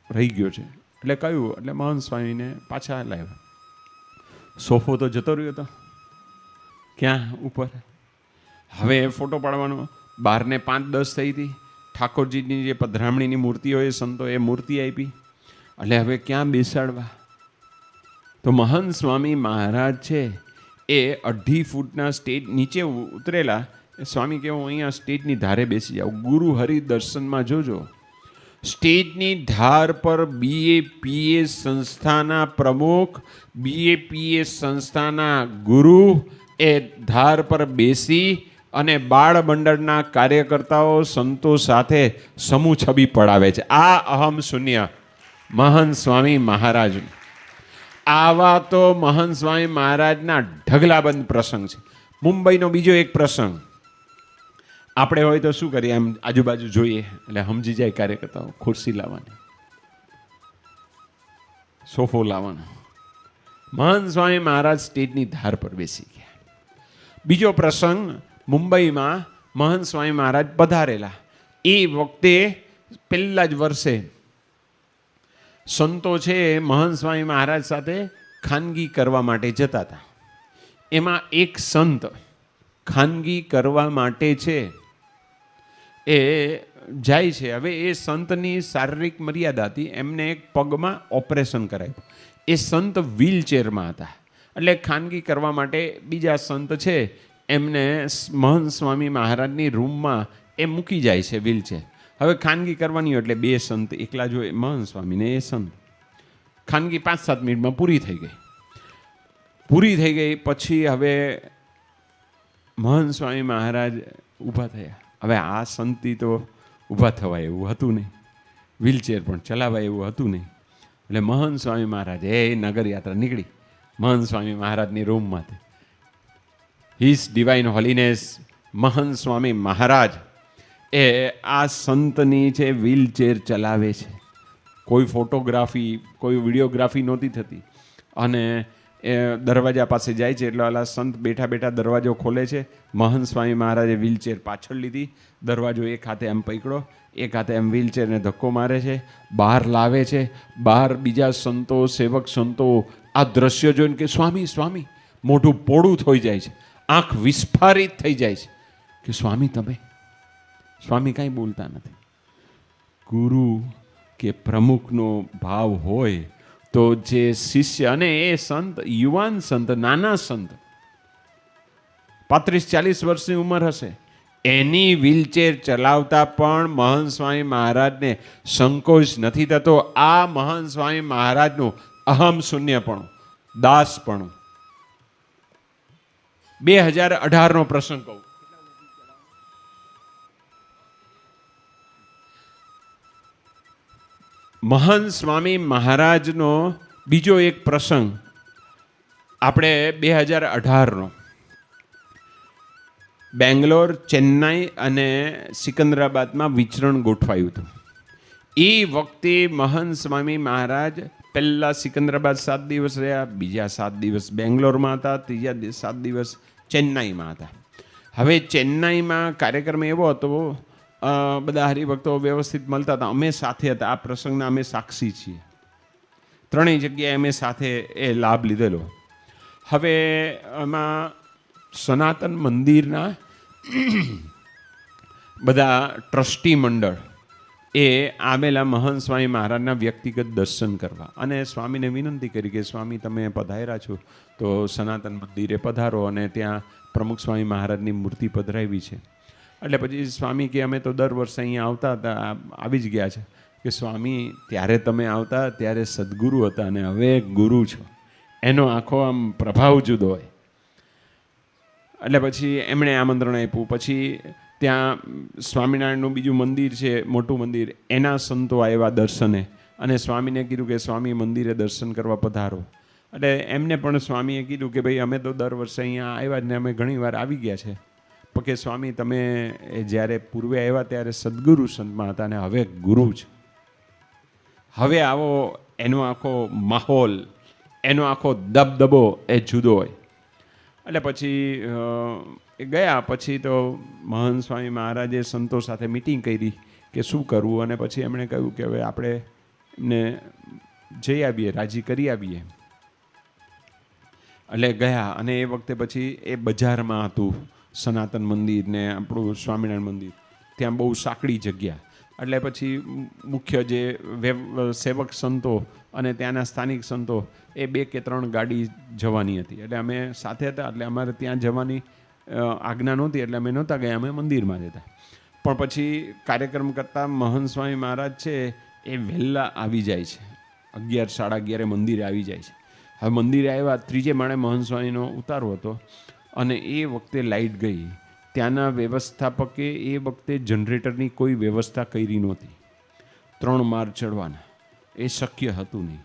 રહી ગયો છે. એટલે કહ્યું, એટલે મહંત સ્વામીને પાછા લાવ્યા. સોફો તો જતો રહ્યો હતો ક્યાં ઉપર. હવે ફોટો પાડવાનો 12 ને 5:10 થઈ હતી. ઠાકોરજીની જે પધરામણીની મૂર્તિ હોય સંતો એ મૂર્તિ આપી. એટલે હવે ક્યાં બેસાડવા? તો મહંત સ્વામી મહારાજ છે એ 2.5 ફૂટના સ્ટેજ નીચે ઉતરેલા. સ્વામી કે હું અહીંયા સ્ટેજની ધારે બેસી જાઉં. ગુરુ હરિ દર્શનમાં જોજો, સ્ટેજની ધાર પર BAPS સંસ્થાના પ્રમુખ, BAPS સંસ્થાના ગુરુ એ ધાર પર બેસી અને બાળ મંડળના કાર્યકર્તાઓ સંતો સાથે સમૂહ છબી પડાવે છે. આ અહમ શૂન્ય મહંત સ્વામી મહારાજ. આવા તો મહંત સ્વામી મહારાજના ઢગલાબંધ પ્રસંગ છે. મુંબઈનો બીજો એક પ્રસંગ આપણે હોય તો શું કરીએ, એમ આજુબાજુ જોઈએ એટલે સમજી જાય કાર્યકર્તાઓ. ખુરશી લાવવાની, સોફો લાવવાનો. મહંત સ્વામી મહારાજ સ્ટેજની ધાર પર બેસી ગયા. બીજો પ્રસંગ મુંબઈમાં મહંત સ્વામી મહારાજ પધારેલા. એ વખતે પહેલા જ વર્ષે સંતો છે મહંત સ્વામી મહારાજ સાથે ખાનગી કરવા માટે જતા હતા. એમાં એક સંત ખાનગી કરવા માટે છે એ જાય છે. હવે એ સંતની શારીરિક મર્યાદા હતી, એમને એક પગમાં ઓપરેશન કરાવ્યું. એ સંત વ્હીલચેરમાં હતા. એટલે ખાનગી કરવા માટે બીજા સંત છે એમને મહંત સ્વામી મહારાજની રૂમમાં એ મૂકી જાય છે વ્હીલચેર. હવે ખાનગી કરવાની હોય એટલે 2 સંત એકલા જોઈએ, મહંત સ્વામીને એ સંત. ખાનગી 5-7 મિનિટમાં પૂરી થઈ ગઈ. પૂરી થઈ ગઈ પછી હવે મહંત સ્વામી મહારાજ ઊભા થયા. હવે આ સંતી તો ઊભા થવાય એવું હતું નહીં, વ્હીલચેર પણ ચલાવાય એવું હતું નહીં. એટલે મહંત સ્વામી મહારાજ એ નગર યાત્રા નીકળી મહંત સ્વામી મહારાજની રૂમમાંથી. હિઝ ડિવાઇન હોલીનેસ મહંત સ્વામી મહારાજ એ આ સંતની છે વ્હીલચેર ચલાવે છે. કોઈ ફોટોગ્રાફી કોઈ વિડીયોગ્રાફી નહોતી થતી. અને એ દરવાજા પાસે જાય છે એટલે ઓલા સંત બેઠા બેઠા દરવાજો ખોલે છે. મહંત સ્વામી મહારાજે વ્હીલચેર પાછળ લીધી, દરવાજો એક હાથે એમ પકડ્યો, એક હાથે એમ વ્હીલચેરને ધક્કો મારે છે, બહાર લાવે છે. બહાર બીજા સંતો સેવક સંતો આ દ્રશ્ય જોઈને કે સ્વામી સ્વામી, મોઢું પોળું થઈ જાય છે, આંખ વિસ્ફારિત થઈ જાય છે કે સ્વામી તમે. સ્વામી કાંઈ બોલતા નથી. ગુરુ કે પ્રમુખનો ભાવ હોય તો જે શિષ્ય, અને એ સંત યુવાન સંત, નાના સંત 35-40 વર્ષની ઉંમર હશે, એની વ્હીલચેર ચલાવતા પણ મહંત સ્વામી મહારાજને સંકોચ નથી થતો. આ મહંત સ્વામી મહારાજનું અહમ શૂન્યપણું, દાસપણું. 2018નો પ્રસંગ કહું. મહંત સ્વામી મહારાજનો બીજો એક પ્રસંગ આપણે 2018નો બેંગ્લોર, ચેન્નાઈ અને સિકંદરાબાદમાં વિચરણ ગોઠવાયું હતું. એ વખતે મહંત સ્વામી મહારાજ પહેલાં સિકંદરાબાદ 7 દિવસ રહ્યા, બીજા 7 દિવસ બેંગ્લોરમાં હતા, ત્રીજા 7 દિવસ ચેન્નાઈમાં હતા. હવે ચેન્નાઈમાં કાર્યક્રમ એવો હતો, બધા હરિભક્તો વ્યવસ્થિત મળતા હતા, અમે સાથે હતા. આ પ્રસંગના અમે સાક્ષી છીએ. ત્રણેય જગ્યાએ અમે સાથે એ લાભ લીધેલો. હવે એમાં સનાતન મંદિરના બધા ટ્રસ્ટી મંડળ એ આવેલા મહંત સ્વામી મહારાજના વ્યક્તિગત દર્શન કરવા, અને સ્વામીને વિનંતી કરી કે સ્વામી તમે પધાર્યા છો તો સનાતન મંદિરે પધારો, અને ત્યાં પ્રમુખ સ્વામી મહારાજની મૂર્તિ પધરાવી છે. એટલે પછી સ્વામી કે અમે તો દર વર્ષે અહીંયા આવતા હતા, આવી જ ગયા છે. કે સ્વામી ત્યારે તમે આવતા ત્યારે સદગુરુ હતા અને હવે ગુરુ છો, એનો આખો આમ પ્રભાવ જુદો હોય. એટલે પછી એમણે આમંત્રણ આપ્યું. પછી ત્યાં સ્વામિનારાયણનું બીજું મંદિર છે, મોટું મંદિર, એના સંતો આવ્યા દર્શને, અને સ્વામીને કીધું કે સ્વામી મંદિરે દર્શન કરવા પધારો. એટલે એમને પણ સ્વામીએ કીધું કે ભાઈ અમે તો દર વર્ષે અહીંયા આવ્યા જ ને અમે ઘણી વાર આવી ગયા છે, પણ કે સ્વામી તમે જ્યારે પૂર્વે આવ્યા ત્યારે સદગુરુ સંતમાં હતા અને હવે ગુરુ છે, હવે આવો. એનો આખો માહોલ, એનો આખો દબદબો એ જુદો હોય. એટલે પછી એ ગયા. પછી તો મહંત સ્વામી મહારાજે સંતો સાથે મિટિંગ કરી કે શું કરવું, અને પછી એમણે કહ્યું કે હવે આપણે એમને જઈ આવીએ, રાજી કરી આવીએ. એટલે ગયા. અને એ વખતે પછી એ બજારમાં હતું સનાતન મંદિર ને આપણું સ્વામિનારાયણ મંદિર, ત્યાં બહુ સાંકડી જગ્યા. એટલે પછી મુખ્ય જે સેવક સંતો અને ત્યાંના સ્થાનિક સંતો એ 2 કે 3 ગાડી જવાની હતી. એટલે અમે સાથે હતા, એટલે અમારે ત્યાં જવાની આજ્ઞા નહોતી, એટલે અમે નહોતા ગયા, અમે મંદિરમાં જતા. પણ પછી કાર્યક્રમ કરતાં મહંત સ્વામી મહારાજ છે એ વહેલા આવી જાય છે, 11, 11:30 મંદિરે આવી જાય છે. હવે મંદિરે આવ્યા, 3 માળે મહંત સ્વામીનો ઉતારો હતો, અને એ વખતે લાઇટ ગઈ. ત્યાંના વ્યવસ્થાપકે એ વખતે જનરેટરની કોઈ વ્યવસ્થા કરી નહોતી. 3 માળ ચડવાના એ શક્ય હતું નહીં.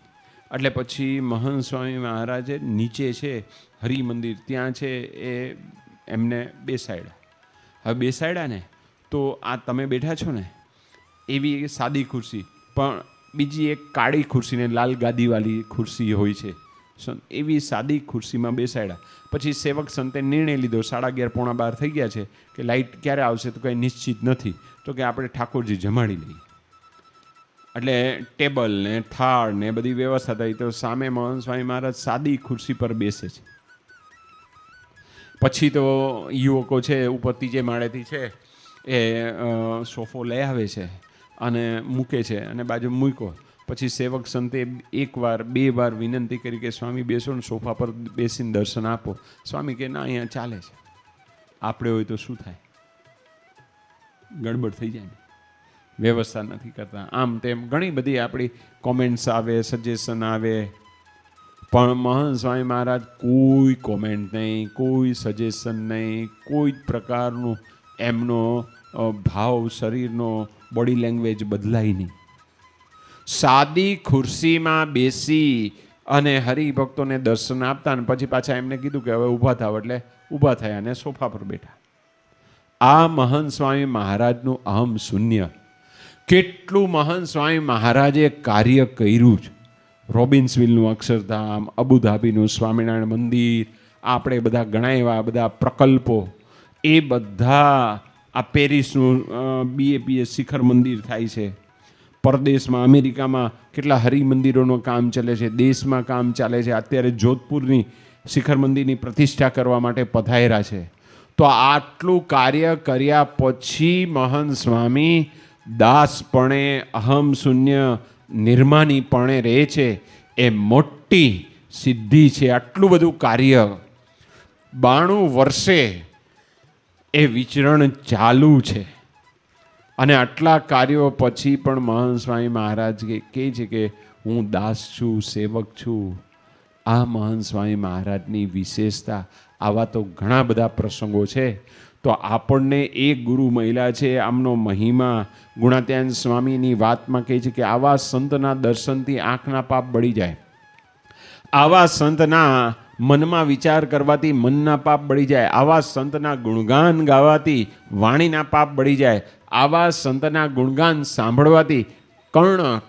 એટલે પછી મહંત સ્વામી મહારાજે નીચે છે હરિમંદિર, ત્યાં છે એ એમને બેસાડ્યા. હવે બેસાડ્યા ને તો આ તમે બેઠા છો ને એવી સાદી ખુરશી, પણ બીજી એક કાળી ખુરશી ને લાલ ગાદીવાળી ખુરશી હોય છે, એવી સાદી ખુરશીમાં બેસાડ્યા. પછી સેવક સંતે નિર્ણય લીધો, 11:30 પોણા 12 થઈ ગયા છે, કે લાઇટ ક્યારે આવશે તો કંઈ નિશ્ચિત નથી, તો કે આપણે ઠાકોરજી જમાડી લઈએ. એટલે ટેબલ ને થાળ ને બધી વ્યવસ્થા થઈ. તો સામે મહંત સ્વામી મહારાજ સાદી ખુરશી પર બેસે છે. પછી તો યુવકો છે ઉપર 3 માળેથી છે એ સોફો લઈ આવે છે અને મૂકે છે, અને બાજુ મૂક્યો. પછી સેવક સંતે 1 વાર 2 વાર વિનંતી કરી કે સ્વામી બેસો ને સોફા પર બેસીને દર્શન આપો. સ્વામી કે ના, અહીંયા ચાલે છે, આપણે હોય તો શું થાય, ગડબડ થઈ જાય ને, વ્યવસ્થા નથી કરતા, આમ તેમ ઘણી બધી આપણી કોમેન્ટ્સ આવે, સજેશન આવે. પણ મહંત સ્વામી મહારાજ કોઈ કોમેન્ટ નહીં, કોઈ સજેશન નહીં, કોઈ જ પ્રકારનું એમનો ભાવ, શરીરનો બોડી લેંગ્વેજ બદલાય નહીં. સાદી ખુરશીમાં બેસી અને હરિભક્તોને દર્શન આપતા, અને પછી પાછા એમને કીધું કે હવે ઊભા થાવ, એટલે ઊભા થયા અને સોફા પર બેઠા. આ મહંત સ્વામી મહારાજનું અહમ શૂન્ય. કેટલું મહંત સ્વામી મહારાજે કાર્ય કર્યું છે. રોબિન્સવિલનું અક્ષરધામ, અબુધાબીનું સ્વામિનારાયણ મંદિર, આપણે બધા ઘણા એવા બધા પ્રકલ્પો, એ બધા આ પેરિસનું BAPS શિખર મંદિર થાય છે. પરદેશમાં અમેરિકામાં કેટલા હરિમંદિરોનું કામ ચાલે છે, દેશમાં કામ ચાલે છે. અત્યારે જોધપુરની શિખર મંદિરની પ્રતિષ્ઠા કરવા માટે પધાર્યા છે. તો આટલું કાર્ય કર્યા પછી મહંત સ્વામી દાસપણે, અહમ શૂન્ય, નિર્માનીપણે રહે છે, એ મોટી સિદ્ધિ છે. આટલું બધું કાર્ય 92 વર્ષે એ વિચરણ ચાલુ છે, અને આટલા કાર્યો પછી પણ મહંત સ્વામી મહારાજ કહે છે કે હું દાસ છું, સેવક છું. આ મહંત સ્વામી મહારાજની વિશેષતા. આવા તો ઘણા બધા પ્રસંગો છે. તો આપણને એક ગુરુ મહિલા છે, આમનો મહિમા ગુણાત્યાન સ્વામીની વાતમાં કહે છે કે આવા સંતના દર્શનથી આંખના પાપ બળી જાય, આવા સંતના મનમાં વિચાર કરવાથી મનના પાપ બળી જાય, આવા સંતના ગુણગાન ગાવાથી વાણીના પાપ બળી જાય, આવા સંતના ગુણગાન સાંભળવાથી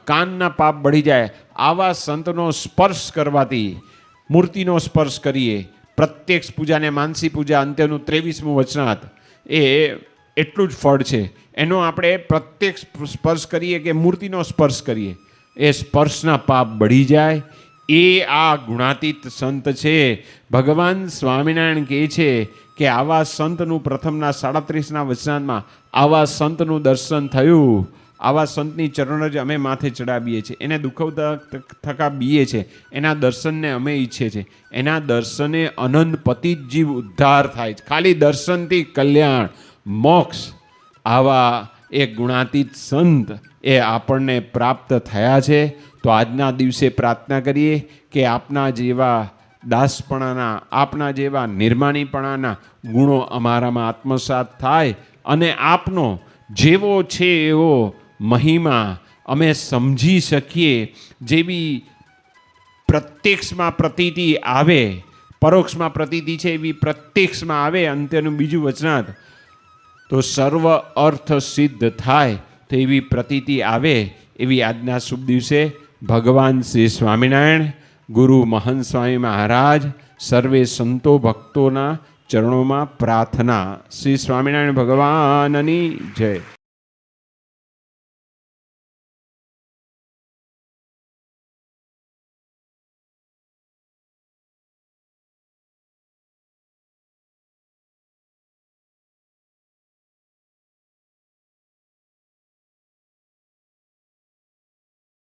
કાનના પાપ બળી જાય, આવા સંતનો સ્પર્શ કરવાથી, મૂર્તિનો સ્પર્શ કરીએ, પ્રત્યક્ષ પૂજાને માનસી પૂજા અંત્યનું 23મું વચનાત એ એટલું જ ફળ છે. એનો આપણે પ્રત્યક્ષ સ્પર્શ કરીએ કે મૂર્તિનો સ્પર્શ કરીએ, એ સ્પર્શના પાપ બળી જાય. એ આ ગુણાતીત સંત છે. ભગવાન સ્વામિનારાયણ કહે છે કે આવા સંતનું પ્રથમના 37ના વચનામાં આવા સંતનું દર્શન થયું. આવા સંતની ચરણ જ અમે માથે ચડાવીએ છીએ, એને દુખવતા થકા બીએ છે, એના દર્શનને અમે ઈચ્છીએ છીએ. એના દર્શને અનંત પતિત જીવ ઉદ્ધાર થાય છે. ખાલી દર્શનથી કલ્યાણ, મોક્ષ. આવા એક ગુણાતીત સંત એ આપણને પ્રાપ્ત થયા છે. તો આજના દિવસે પ્રાર્થના કરીએ કે આપના જેવા દાસપણાના, આપના જેવા નિર્માણીપણાના ગુણો અમારામાં આત્મસાત થાય અને આપનો જેવો છે એવો મહિમા અમે સમજી શકીએ. જેવી પ્રત્યક્ષમાં પ્રતીતિ આવે, પરોક્ષમાં પ્રતીતિ છે એવી પ્રત્યક્ષમાં આવે અંત્યનું બીજું વચનાત, તો સર્વ અર્થ સિદ્ધ થાય. તો એવી પ્રતીતિ આવે એવી આજના શુભ દિવસે ભગવાન શ્રી સ્વામિનારાયણ, ગુરુ મહંત સ્વામી મહારાજ, સર્વે સંતો ભક્તોના ચરણોમાં પ્રાર્થના. શ્રી સ્વામિનારાયણ ભગવાનની જય.